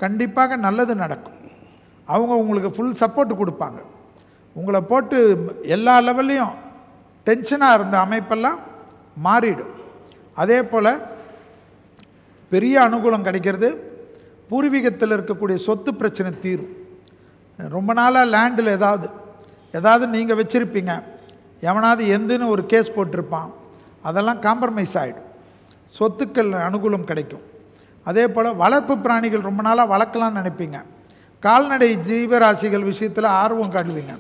கண்டிப்பாக நல்லது நடக்கும். அவங்க உங்களுக்கு ஃபுல் சப்போர்ட் கொடுப்பாங்க. உங்களை போட்டு எல்லா லெவல்லையும் டென்ஷனாக இருந்த அமைப்பெல்லாம் மாறிடும். அதே போல் பெரிய அனுகூலம் கிடைக்கிறது. பூர்வீகத்தில் இருக்கக்கூடிய சொத்து பிரச்சனை தீரும். ரொம்ப நாளாக லேண்டில் ஏதாவது நீங்கள் வச்சுருப்பீங்க, எவனாவது எந்துன்னு ஒரு கேஸ் போட்டிருப்பான், அதெல்லாம் காம்ப்ரமைஸ் ஆகிடும். சொத்துக்கள் அனுகூலம் கிடைக்கும். அதே போல் வளர்ப்பு பிராணிகள் ரொம்ப நாளாக வளர்க்கலான்னு நினைப்பீங்க. கால்நடை ஜீவராசிகள் விஷயத்தில் ஆர்வம் காட்டுவீங்க.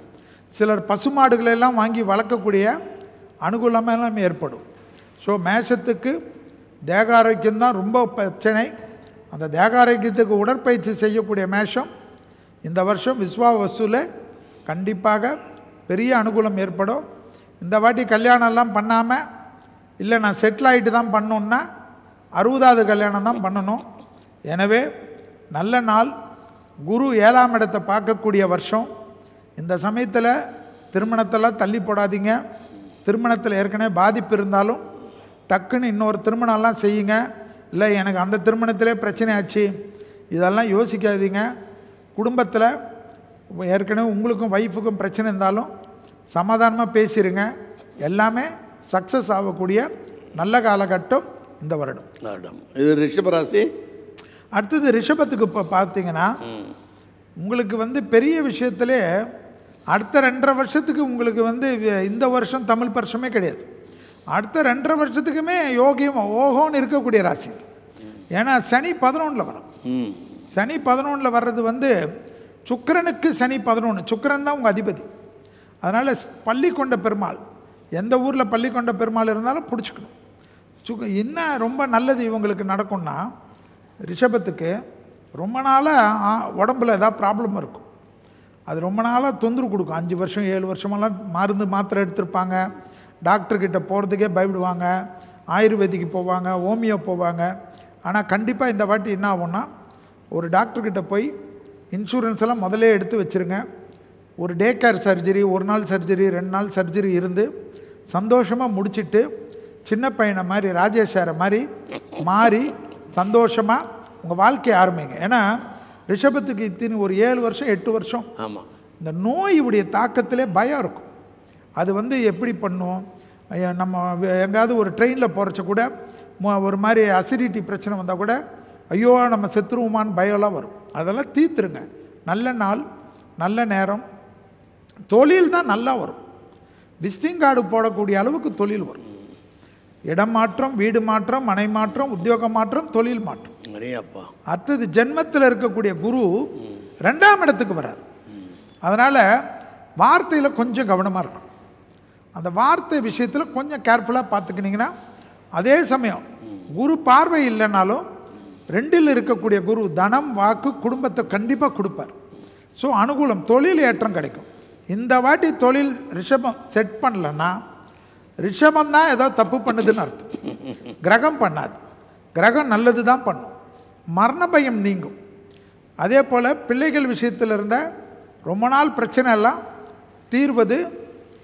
சிலர் பசுமாடுகளெல்லாம் வாங்கி வளர்க்கக்கூடிய அனுகூலமெல்லாம் ஏற்படும். ஸோ மேஷத்துக்கு தேக ஆரோக்கியம்தான் ரொம்ப பிரச்சனை. அந்த தேக ஆரோக்கியத்துக்கு உடற்பயிற்சி செய்யக்கூடிய மேஷம் இந்த வருஷம் விஸ்வாவசுல கண்டிப்பாக பெரிய அனுகூலம் ஏற்படும். இந்த வாட்டி கல்யாணம்லாம் பண்ணாமல், இல்லை நான் செட்டில் ஆகிட்டு தான் பண்ணணுன்னா 60வது கல்யாணம் தான் பண்ணணும். எனவே நல்ல நாள். குரு 7ஆம் இடத்தை பார்க்கக்கூடிய வருஷம். இந்த சமயத்தில் திருமணத்தெல்லாம் தள்ளி போடாதீங்க. திருமணத்தில் ஏற்கனவே பாதிப்பு இருந்தாலும் டக்குன்னு இன்னொரு திருமணம்லாம் செய்யுங்க. இல்லை எனக்கு அந்த திருமணத்திலே பிரச்சனை ஆச்சு, இதெல்லாம் யோசிக்காதீங்க. குடும்பத்தில் ஏற்கனவே உங்களுக்கும் ஒய்ஃபுக்கும் பிரச்சனை இருந்தாலும் சமாதானமாக பேசிடுங்க. எல்லாமே சக்ஸஸ் ஆகக்கூடிய நல்ல காலகட்டம் இந்த வருடம். இது ரிஷபராசி. அடுத்தது ரிஷபத்துக்கு இப்போ பார்த்தீங்கன்னா உங்களுக்கு பெரிய விஷயத்திலே அடுத்த 2.5 வருஷத்துக்கு உங்களுக்கு இந்த வருஷம் தமிழ் வருஷமே கிடையாது. அடுத்த 2.5 வருஷத்துக்குமே யோகியம் ஓகோன்னு இருக்கக்கூடிய ராசி. ஏன்னா சனி 11ல் வரும். சனி 11ல் வர்றது சுக்கிரனுக்கு சனி 11. சுக்கிரன் தான் உங்கள் அதிபதி. அதனால் பள்ளி கொண்ட பெருமாள், எந்த ஊரில் பள்ளி கொண்ட பெருமாள் இருந்தாலும் பிடிச்சிக்கணும். என்ன ரொம்ப நல்லது இவங்களுக்கு நடக்கும்னா, ரிஷபத்துக்கு ரொம்ப நாளாக உடம்பில் ஏதாவது ப்ராப்ளம் இருக்கும். அது ரொம்ப நாளாக தொந்தரவு கொடுக்கும். 5 வருஷம் 7 வருஷமெல்லாம் மருந்து மாத்திரை எடுத்திருப்பாங்க. டாக்டர்கிட்ட போகிறதுக்கே பயப்படுவாங்க. ஆயுர்வேதிக்கு போவாங்க, ஹோமியோ போவாங்க. ஆனால் கண்டிப்பாக இந்த வாட்டி என்ன ஆகும்னா, ஒரு டாக்டர்கிட்ட போய் இன்சூரன்ஸ் எல்லாம் முதலே எடுத்து வச்சுருங்க. ஒரு டே கேர் சர்ஜரி, 1 நாள் சர்ஜரி, 2 நாள் சர்ஜரி இருந்து சந்தோஷமாக முடிச்சுட்டு சின்ன பையனை மாதிரி ராஜேஷாரை மாதிரி மாறி சந்தோஷமாக உங்கள் வாழ்க்கையை ஆரம்பிங்க. ஏன்னா ரிஷபத்துக்கு இத்தினி ஒரு 7 வருஷம் 8 வருஷம் இந்த நோயுடைய தாக்கத்திலே பயம் இருக்கும். அது வந்து எப்படி பண்ணும், நம்ம எங்கேயாவது ஒரு ட்ரெயினில் போகிறச்ச கூட ஒரு மாதிரி அசிடிட்டி பிரச்சனை வந்தால் கூட ஐயோ நம்ம செத்துருவோமான்னு பயம்லாம் வரும். அதெல்லாம் தீர்த்துருங்க. நல்ல நாள், நல்ல நேரம், தொழில் தான் நல்லா வரும். விசிட்டிங் கார்டு போடக்கூடிய அளவுக்கு தொழில் வரும். இடம் மாற்றம், வீடு மாற்றம், மனை மாற்றம், உத்தியோக மாற்றம், தொழில் மாற்றம். அடுத்தது ஜென்மத்தில் இருக்கக்கூடிய குரு 2ஆம் இடத்துக்கு வராது. அதனால் வார்த்தையில் கொஞ்சம் கவனமாக இருக்கணும். அந்த வார்த்தை விஷயத்தில் கொஞ்சம் கேர்ஃபுல்லாக பார்த்துக்கிட்டிங்கன்னா, அதே சமயம் குரு பார்வை இல்லைனாலும் 2இல் இருக்கக்கூடிய குரு தனம், வாக்கு, குடும்பத்தை கண்டிப்பாக கொடுப்பார். ஸோ அனுகூலம், தொழில் ஏற்றம் கிடைக்கும். இந்த வாட்டி தொழில் ரிஷபம் செட் பண்ணலன்னா, ரிஷபம் தான் ஏதோ தப்பு பண்ணுதுன்னு அர்த்தம். கிரகம் பண்ணாது. கிரகம் நல்லது தான் பண்ணும். மரண பயம் நீங்கும். அதே போல் பிள்ளைகள் விஷயத்தில் இருந்த ரொம்ப நாள் பிரச்சனை எல்லாம் தீர்வது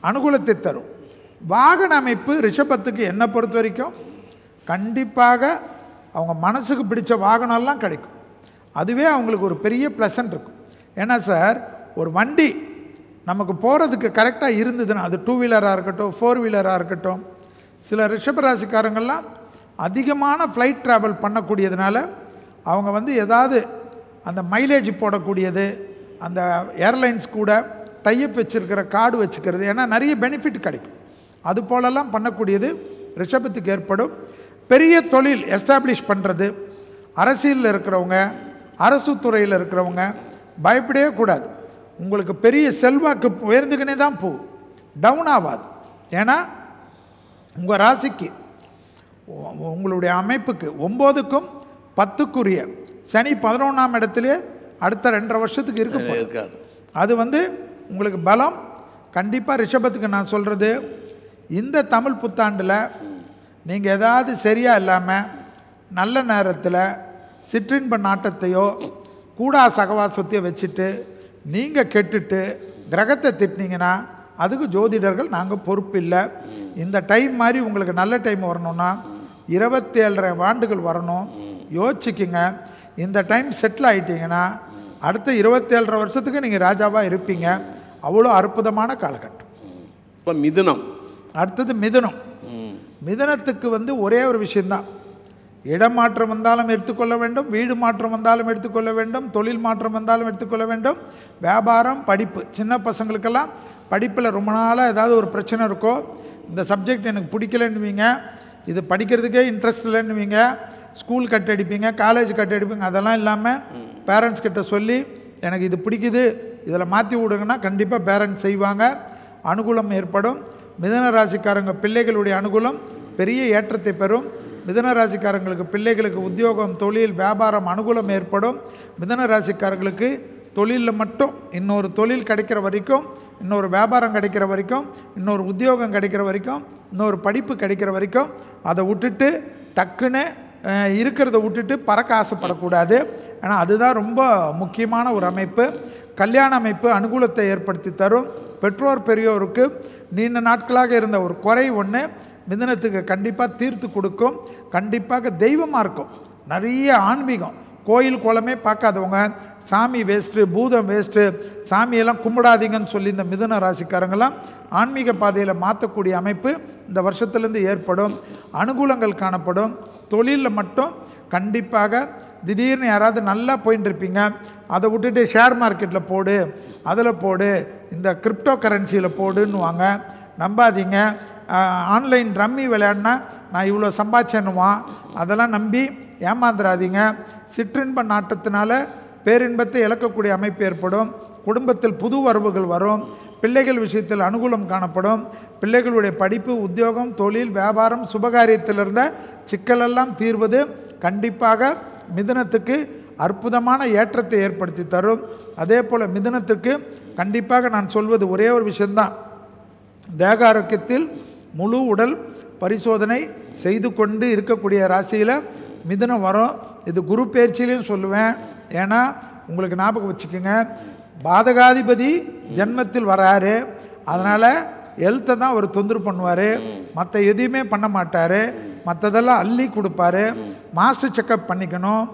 அனுகூலத்தை தரும். வாகன அமைப்பு ரிஷபத்துக்கு என்னை பொறுத்த வரைக்கும் கண்டிப்பாக அவங்க மனசுக்கு பிடிச்ச வாகனம்லாம் கிடைக்கும். அதுவே அவங்களுக்கு ஒரு பெரிய ப்ளசன்ட் இருக்கும். ஏன்னா சார், ஒரு வண்டி நமக்கு போகிறதுக்கு கரெக்டாக இருந்ததுன்னா, அது 2 வீலராக இருக்கட்டும், 4 வீலராக இருக்கட்டும், சில ரிஷபராசிக்காரங்கள்லாம் அதிகமான ஃப்ளைட் ட்ராவல் பண்ணக்கூடியதுனால அவங்க வந்து ஏதாவது அந்த மைலேஜ் போடக்கூடியது, அந்த ஏர்லைன்ஸ் கூட டைப் வச்சுருக்கிற கார்டு வச்சுக்கிறது, ஏன்னா நிறைய பெனிஃபிட் கிடைக்கும். அது போலெல்லாம் பண்ணக்கூடியது ரிஷபத்துக்கு ஏற்படும். பெரிய தொழில் எஸ்டாப்ளிஷ் பண்ணுறது, அரசியலில் இருக்கிறவங்க, அரசு துறையில் இருக்கிறவங்க பயப்படவே கூடாது. உங்களுக்கு பெரிய செல்வாக்கு உயர்ந்துக்கினே தான் போகும், டவுன் ஆகாது. ஏன்னா உங்கள் ராசிக்கு, உங்களுடைய அமைப்புக்கு 9க்கும் 10க்குரிய சனி 11ஆம் இடத்துலேயே அடுத்த 2.5 வருஷத்துக்கு இருக்காது. அது வந்து உங்களுக்கு பலம். கண்டிப்பாக ரிஷபத்துக்கு நான் சொல்கிறது, இந்த தமிழ் புத்தாண்டில் நீங்கள் ஏதாவது சரியாக இல்லாமல் நல்ல நேரத்தில் சிற்றின்ப நாட்டத்தையோ கூடா சகவாசத்தையோ வச்சுட்டு நீங்கள் கெட்டுட்டு கிரகத்தை திட்டினீங்கன்னா அதுக்கு ஜோதிடர்கள் நாங்கள் பொறுப்பு இல்லை. இந்த டைம் மாதிரி உங்களுக்கு நல்ல டைம் வரணும்னா 27.5 ஆண்டுகள் வரணும். யோசிச்சுக்கிங்க. இந்த டைம் செட்டில் ஆகிட்டிங்கன்னா அடுத்த 27.5 வருஷத்துக்கு நீங்கள் ராஜாவாக இருப்பீங்க. அவ்வளோ அற்புதமான காலகட்டம். இப்போ மிதுனம், அடுத்தது மிதுனம். மிதுனத்துக்கு வந்து ஒரே ஒரு விஷயந்தான், இடம் மாற்றம் வந்தாலும் எடுத்துக்கொள்ள வேண்டும், வீடு மாற்றம் வந்தாலும் எடுத்துக்கொள்ள வேண்டும், தொழில் மாற்றம் வந்தாலும் எடுத்துக்கொள்ள வேண்டும், வியாபாரம், படிப்பு. சின்ன பசங்களுக்கெல்லாம் படிப்பில் ரொம்ப நாளாக ஏதாவது ஒரு பிரச்சனை இருக்கோ, இந்த சப்ஜெக்ட் எனக்கு பிடிக்கலன்னுவீங்க, இது படிக்கிறதுக்கே இன்ட்ரெஸ்ட் இல்லைன்னுவீங்க, ஸ்கூல் கட் அடிப்பீங்க, காலேஜ் கட் அடிப்பீங்க. அதெல்லாம் இல்லாமல் பேரண்ட்ஸ் கிட்ட சொல்லி எனக்கு இது பிடிக்குது, இதில் மாற்றி விடுங்கன்னா கண்டிப்பாக பேரண்ட்ஸ் செய்வாங்க. அனுகூலம் ஏற்படும். மிதுன ராசிக்காரங்க பிள்ளைகளுடைய அனுகூலம் பெரிய ஏற்றத்தை பெறும். மிதுன ராசிக்காரங்களுக்கு பிள்ளைகளுக்கு உத்தியோகம், தொழில், வியாபாரம் அனுகூலம் ஏற்படும். மிதுன ராசிக்காரங்களுக்கு தொழிலில் மட்டும் இன்னொரு தொழில் கிடைக்கிற வரைக்கும், இன்னொரு வியாபாரம் கிடைக்கிற வரைக்கும், இன்னொரு உத்தியோகம் கிடைக்கிற வரைக்கும், இன்னொரு படிப்பு கிடைக்கிற வரைக்கும் அதை விட்டுட்டு டக்குன்னு இருக்கிறத விட்டுட்டு பறக்க ஆசைப்படக்கூடாது. ஏன்னா அதுதான் ரொம்ப முக்கியமான ஒரு அமைப்பு. கல்யாண அமைப்பு அனுகூலத்தை ஏற்படுத்தி தரும். பெற்றோர் பெரியோருக்கு நீண்ட நாட்களாக இருந்த ஒரு குறை ஒன்று மிதுனத்துக்கு கண்டிப்பாக தீர்த்து கொடுக்கும். கண்டிப்பாக தெய்வமாக இருக்கும். நிறைய ஆன்மீகம், கோயில் குளமே பார்க்காதவங்க, சாமி வேஸ்ட்டு, பூதம் வேஸ்ட்டு, சாமியெல்லாம் கும்பிடாதீங்கன்னு சொல்லி இந்த மிதுன ராசிக்காரங்களாம் ஆன்மீக பாதையில் மாற்றக்கூடிய அமைப்பு இந்த வருஷத்துலேருந்து ஏற்படும். அனுகூலங்கள் காணப்படும். தொழிலில் மட்டும் கண்டிப்பாக திடீர்னு யாராவது நல்லா போயின்னு இருப்பீங்க, அதை விட்டுட்டு ஷேர் மார்க்கெட்டில் போடு, அதில் போடு, இந்த கிரிப்டோ கரன்சியில் போடுன்னுவாங்க. நம்பாதீங்க. ஆன்லைன் ரம்மி விளையாடினா நான் இவ்வளோ சம்பாதிச்சேன்னுவான். அதெல்லாம் நம்பி ஏமாந்துடாதீங்க. சிற்றின்ப நாட்டத்தினால பேரின்பத்தை இழக்கக்கூடிய அமைப்பு ஏற்படும். குடும்பத்தில் புது வரவுகள் வரும். பிள்ளைகள் விஷயத்தில் அனுகூலம் காணப்படும். பிள்ளைகளுடைய படிப்பு, உத்தியோகம், தொழில், வியாபாரம், சுபகாரியத்தில் இருந்த சிக்கலெல்லாம் தீர்வது கண்டிப்பாக மிதுனத்துக்கு அற்புதமான ஏற்றத்தை ஏற்படுத்தி தரும். அதே போல் மிதுனத்திற்கு கண்டிப்பாக நான் சொல்வது ஒரே ஒரு விஷயந்தான், தேக ஆரோக்கியத்தில் முழு உடல் பரிசோதனை செய்து கொண்டு இருக்கக்கூடிய ராசியில் மிதுனம் வரும். இது குரு பயிற்சியிலையும் சொல்லுவேன். ஏன்னா உங்களுக்கு ஞாபகம் வச்சுக்கோங்க, பாதகாதிபதி ஜென்மத்தில் வராரு. அதனால் ஹெல்த்தை தான் அவர் தொந்தரவு பண்ணுவார், மற்ற எதையுமே பண்ண மாட்டார், மற்றதெல்லாம் அள்ளி கொடுப்பார். மாஸ்டர் செக்கப் பண்ணிக்கணும்.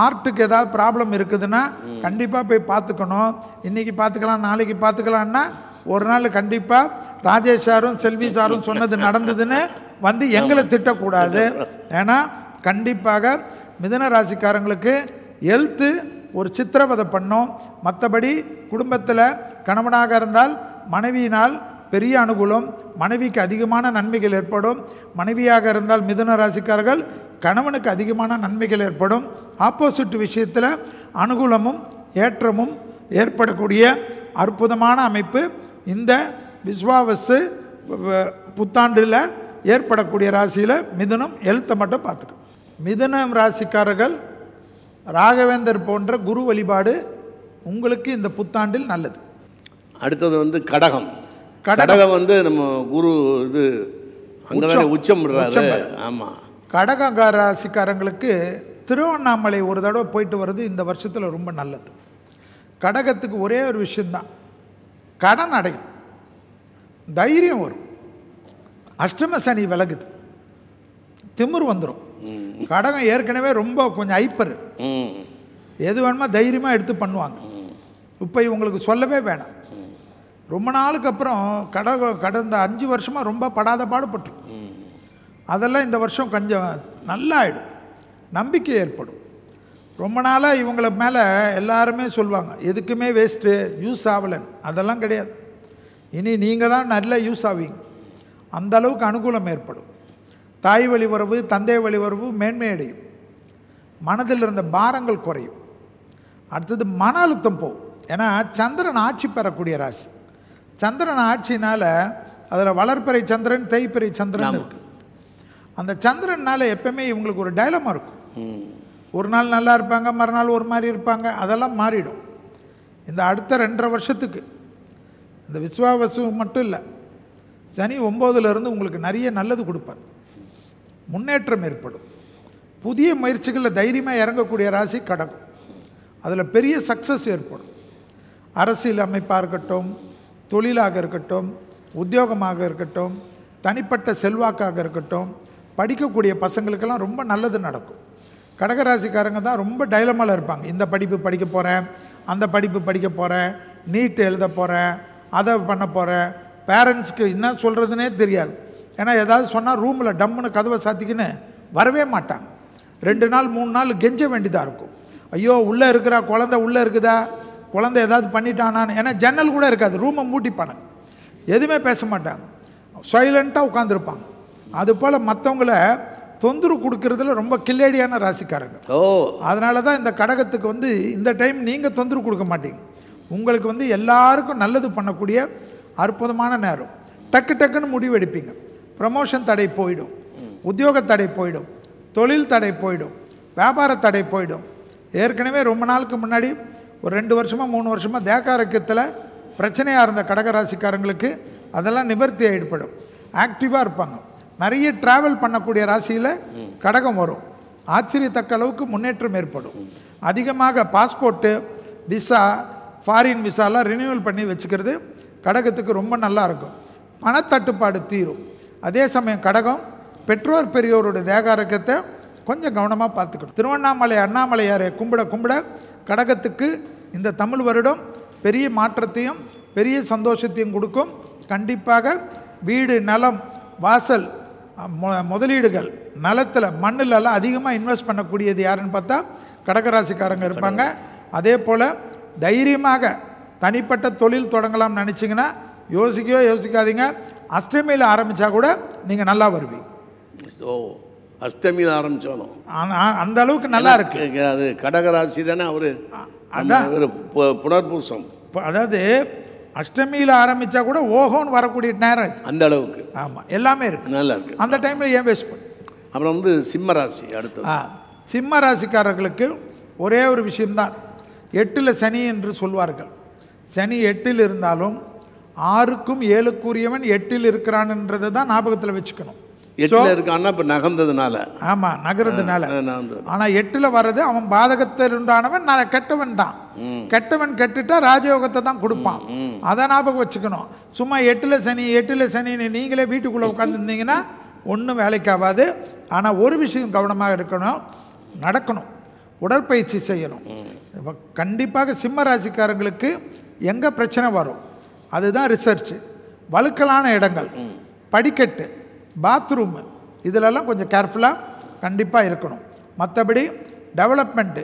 ஆர்ட்டுக்கு ஏதாவது ப்ராப்ளம் இருக்குதுன்னா கண்டிப்பாக போய் பார்த்துக்கணும். இன்றைக்கி பார்த்துக்கலாம் நாளைக்கு பார்த்துக்கலான்னா ஒரு நாள் கண்டிப்பாக ராஜேஷ் சாரும் செல்வி சாரும் சொன்னது நடந்ததுன்னு வந்து எங்களை திட்டக்கூடாது. ஏன்னா கண்டிப்பாக மிதுன ராசிக்காரங்களுக்கு ஹெல்த்து ஒரு சித்திரவதை பண்ணும். மற்றபடி குடும்பத்தில் கணவனாக இருந்தால் மனைவியினால் பெரிய அனுகூலம், மனைவிக்கு அதிகமான நன்மைகள் ஏற்படும். மனைவியாக இருந்தால் மிதுன ராசிக்காரர்கள் கணவனுக்கு அதிகமான நன்மைகள் ஏற்படும். ஆப்போசிட் விஷயத்தில் அனுகூலமும் ஏற்றமும் ஏற்படக்கூடிய அற்புதமான அமைப்பு இந்த விஸ்வாவசு புத்தாண்டில் ஏற்படக்கூடிய ராசியில் மிதுனம். ஹெல்த்தை மட்டும் பார்த்துக்கணும். மிதுனம் ராசிக்காரர்கள் ராகவேந்தர் போன்ற குரு வழிபாடு உங்களுக்கு இந்த புத்தாண்டில் நல்லது. அடுத்தது வந்து கடகம். கடகம் வந்து நம்ம குரு இது அங்கே உச்சம் விடுறாரு. ஆமாம். கடக ராசிக்காரங்களுக்கு திருவண்ணாமலை ஒரு தடவை போயிட்டு வர்றது இந்த வருஷத்தில் ரொம்ப நல்லது. கடகத்துக்கு ஒரே ஒரு விஷயந்தான், கடன் அடையும், தைரியம் வரும். அஷ்டம சனி விலகுது, திமிர் வந்துடும். கடகம் ஏற்கனவே ரொம்ப கொஞ்சம் ஐப்பர், எது வேணுமோ தைரியமாக எடுத்து பண்ணுவாங்க. இப்போ இவங்களுக்கு சொல்லவே வேணாம். ரொம்ப நாளுக்கு அப்புறம் கடந்த 5 வருஷமாக ரொம்ப படாத பாடுபட்டு அதெல்லாம் இந்த வருஷம் கொஞ்சம் நல்லா ஆகிடும், நம்பிக்கை ஏற்படும். ரொம்ப நாளாக இவங்கள மேலே எல்லாருமே சொல்லுவாங்க எதுக்குமே வேஸ்ட்டு, யூஸ் ஆகலைன்னு. அதெல்லாம் கிடையாது. இனி நீங்கள் தான் நல்லா யூஸ் ஆவீங்க. அந்த அளவுக்கு அனுகூலம் ஏற்படும். தாய் வழி உறவு, தந்தை வழி உறவு மேன்மை அடையும். மனதில் இருந்த பாரங்கள் குறையும். அடுத்தது மன அழுத்தம் போகும். ஏன்னா சந்திரன் ஆட்சி பெறக்கூடிய ராசி. சந்திரன் ஆட்சினால் அதில் வளர்ப்பிறை சந்திரன், தேய்பிறை சந்திரன் இருக்குது. அந்த சந்திரனால் எப்பவுமே இவங்களுக்கு ஒரு டைலமா இருக்கும். ஒரு நாள் நல்லா இருப்பாங்க, மறுநாள் ஒரு மாதிரி இருப்பாங்க. அதெல்லாம் மாறிடும். இந்த அடுத்த 2.5 வருஷத்துக்கு இந்த விஸ்வாவசு மட்டும் இல்லை, சனி 9லேருந்து உங்களுக்கு நிறைய நல்லது கொடுப்பார். முன்னேற்றம் ஏற்படும். புதிய முயற்சிகளில் தைரியமாக இறங்கக்கூடிய ராசி கடகம். அதில் பெரிய சக்ஸஸ் ஏற்படும். அரசியல் அமைப்பாக இருக்கட்டும், தொழிலாக இருக்கட்டும், உத்தியோகமாக இருக்கட்டும், தனிப்பட்ட செல்வாக்காக இருக்கட்டும், படிக்கக்கூடிய பசங்களுக்கெல்லாம் ரொம்ப நல்லது நடக்கும். கடகராசிக்காரங்க தான் ரொம்ப டைலமாவில் இருப்பாங்க. இந்த படிப்பு படிக்க போகிறேன், அந்த படிப்பு படிக்க போகிறேன், நீட் எழுத போகிறேன், அதை பண்ண போகிறேன். பேரண்ட்ஸ்க்கு என்ன சொல்கிறதுனே தெரியாது. ஏன்னா ஏதாவது சொன்னால் ரூமில் டம்முன்னு கதவை சாத்திக்கின்னு வரவே மாட்டாங்க. 2 நாள் 3 நாள் கெஞ்ச வேண்டியதாக இருக்கும். ஐயோ உள்ளே இருக்கிறா குழந்தை, உள்ளே இருக்குதா, குழந்தை ஏதாவது பண்ணிட்டானான்னு. ஏன்னா ஜன்னல் கூட இருக்காது, ரூமை மூட்டிப்பானுங்க, எதுவுமே பேச மாட்டாங்க, சைலண்ட்டாக உட்காந்துருப்பாங்க. அதுபோல் மற்றவங்கள தொந்தரவு கொடுக்கறதுல ரொம்ப கில்லேடியான ராசிக்காரங்க. அதனால தான் இந்த கடகத்துக்கு வந்து இந்த டைம் நீங்கள் தொந்தரவு கொடுக்க மாட்டீங்க. உங்களுக்கு வந்து எல்லாருக்கும் நல்லது பண்ணக்கூடிய அற்புதமான நேரம். டக்கு டக்குன்னு முடிவு எடுப்பீங்க. ப்ரமோஷன் தடை போயிடும், உத்தியோக தடை போயிடும், தொழில் தடை போயிடும், வியாபார தடை போயிடும். ஏற்கனவே ரொம்ப நாளுக்கு முன்னாடி ஒரு 2 வருஷமாக 3 வருஷமாக தேகாரோக்கியத்தில் பிரச்சனையாக இருந்த கடகராசிக்காரங்களுக்கு அதெல்லாம் நிவர்த்தி ஏற்படும். ஆக்டிவாக இருப்பாங்க. நிறைய ட்ராவல் பண்ணக்கூடிய ராசியில் கடகம் வரும். ஆச்சரியத்தக்க அளவுக்கு முன்னேற்றம் ஏற்படும். அதிகமாக பாஸ்போர்ட்டு, விசா, ஃபாரின் விசாலாம் ரினியூவல் பண்ணி வச்சுக்கிறது கடகத்துக்கு ரொம்ப நல்லா இருக்கும். பணத்தட்டுப்பாடு தீரும். அதே சமயம் கடகம் பெற்றோர் பெரியோருடைய தேகாரோக்கியத்தை கொஞ்சம் கவனமாக பார்த்துக்கணும். திருவண்ணாமலை அண்ணாமலையாரை கும்பிட கும்பிட கடகத்துக்கு இந்த தமிழ் வருடம் பெரிய மாற்றத்தையும் பெரிய சந்தோஷத்தையும் கொடுக்கும். கண்டிப்பாக வீடு, நலம், வாசல், முதலீடுகள், நிலத்தில் மண்ணிலெல்லாம் அதிகமாக இன்வெஸ்ட் பண்ணக்கூடியது யாருன்னு பார்த்தா கடகராசிக்காரங்க இருப்பாங்க. அதே போல் தைரியமாக தனிப்பட்ட தொழில் தொடங்கலாம்னு நினச்சிங்கன்னா யோசிக்காதீங்க. அஷ்டமியில் ஆரம்பித்தா கூட நீங்கள் நல்லா வருவீங்க. அஷ்டமியில் ஆரம்பித்தோம், அந்த அளவுக்கு நல்லா இருக்கு. அது கடகராசி தானே அவர். அதான் புனர்பூசம். அதாவது அஷ்டமியில் ஆரம்பித்தா கூட ஓஹோன்னு வரக்கூடிய நேரம் அந்த அளவுக்கு. ஆமாம், எல்லாமே இருக்குது, நல்லா இருக்குது. அந்த டைமில் ஏன் வேஸ்ட் பண்ணு. அப்புறம் வந்து சிம்ம ராசி. அடுத்தது சிம்ம ராசிக்காரர்களுக்கு ஒரே ஒரு விஷயம்தான், 8ல் சனி என்று சொல்வார்கள். சனி 8ல் இருந்தாலும் 6க்கும் 7க்குரியவன் 8ல் இருக்கிறான்ன்றதை தான் ஞாபகத்தில் வச்சுக்கணும். 8ல் இருக்கான்னா இப்போ நகர்ந்ததுனால. ஆமாம், நகர்றதுனால. ஆனால் 8ல் வர்றது அவன் பாதகத்தில் உண்டானவன், நான் கெட்டவன் தான். கெட்டவன் கெட்டுட்டா ராஜயோகத்தை தான் கொடுப்பான். அதை ஞாபகம் வச்சுக்கணும். சும்மா 8ல் சனின்னு நீங்களே வீட்டுக்குள்ளே உட்காந்துருந்தீங்கன்னா ஒன்றும் வேலைக்காகாது. ஆனால் ஒரு விஷயம் கவனமாக இருக்கணும், நடக்கணும், உடற்பயிற்சி செய்யணும். கண்டிப்பாக சிம்ம ராசிக்காரங்களுக்கு எங்கே பிரச்சனை வரும் அதுதான் ரிசர்ச். வழுக்கலான இடங்கள், படிக்கட்டு, பாத்ரூமு, இதிலெல்லாம் கொஞ்சம் கேர்ஃபுல்லாக கண்டிப்பாக இருக்கணும். மற்றபடி டெவலப்மெண்ட்டு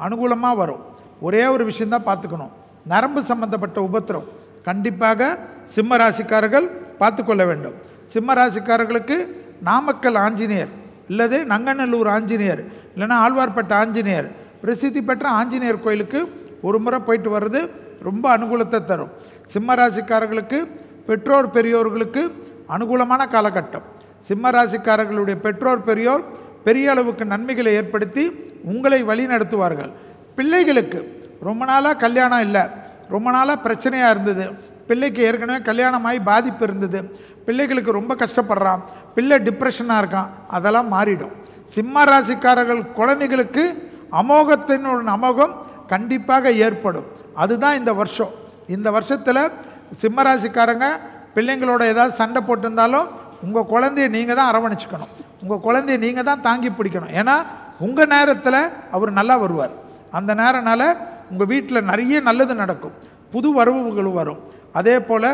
அனுகூலமாக வரும். ஒரே ஒரு விஷயந்தான் பார்த்துக்கணும், நரம்பு சம்பந்தப்பட்ட உபத்திரம் கண்டிப்பாக சிம்ம ராசிக்காரர்கள் பார்த்துக்கொள்ள வேண்டும். சிம்ம ராசிக்காரர்களுக்கு நாமக்கல் ஆஞ்சநேயர் இல்லது நங்கநல்லூர் ஆஞ்சநேயர் இல்லைன்னா ஆழ்வார்பேட்டை ஆஞ்சநேயர் பிரசித்தி பெற்ற ஆஞ்சநேயர் கோயிலுக்கு ஒரு முறை போயிட்டு வர்றது ரொம்ப அனுகூலத்தை தரும். சிம்ம ராசிக்காரர்களுக்கு பெற்றோர் பெரியோர்களுக்கு அனுகூலமான காலகட்டம். சிம்ம ராசிக்காரர்களுடைய பெற்றோர் பெரியோர் பெரிய அளவுக்கு நன்மைகளை ஏற்படுத்தி உங்களை வழி நடத்துவார்கள். பிள்ளைகளுக்கு ரொம்ப நாளாக கல்யாணம் இல்லை, ரொம்ப நாளாக பிரச்சனையாக இருந்தது, பிள்ளைக்கு ஏற்கனவே கல்யாணமாகி பாதிப்பு இருந்தது, பிள்ளைகளுக்கு ரொம்ப கஷ்டப்படுறான், பிள்ளை டிப்ரெஷனாக இருக்கான், அதெல்லாம் மாறிடும். சிம்ம ராசிக்காரர்கள் குழந்தைகளுக்கு அமோகத்தின் ஒரு அமோகம் கண்டிப்பாக ஏற்படும். அதுதான் இந்த வருஷம். இந்த வருஷத்தில் சிம்ம ராசிக்காரங்க பிள்ளைங்களோட ஏதாவது சண்டை போட்டிருந்தாலும் உங்கள் குழந்தைய நீங்கள் தான் அரவணைச்சிக்கணும், உங்கள் குழந்தைய நீங்கள் தான் தாங்கி பிடிக்கணும். ஏன்னா உங்கள் நேரத்தில் அவர் நல்லா வருவார். அந்த நேரனால் உங்கள் வீட்டில் நிறைய நல்லது நடக்கும், புது வரவுகள் வரும். அதே போல்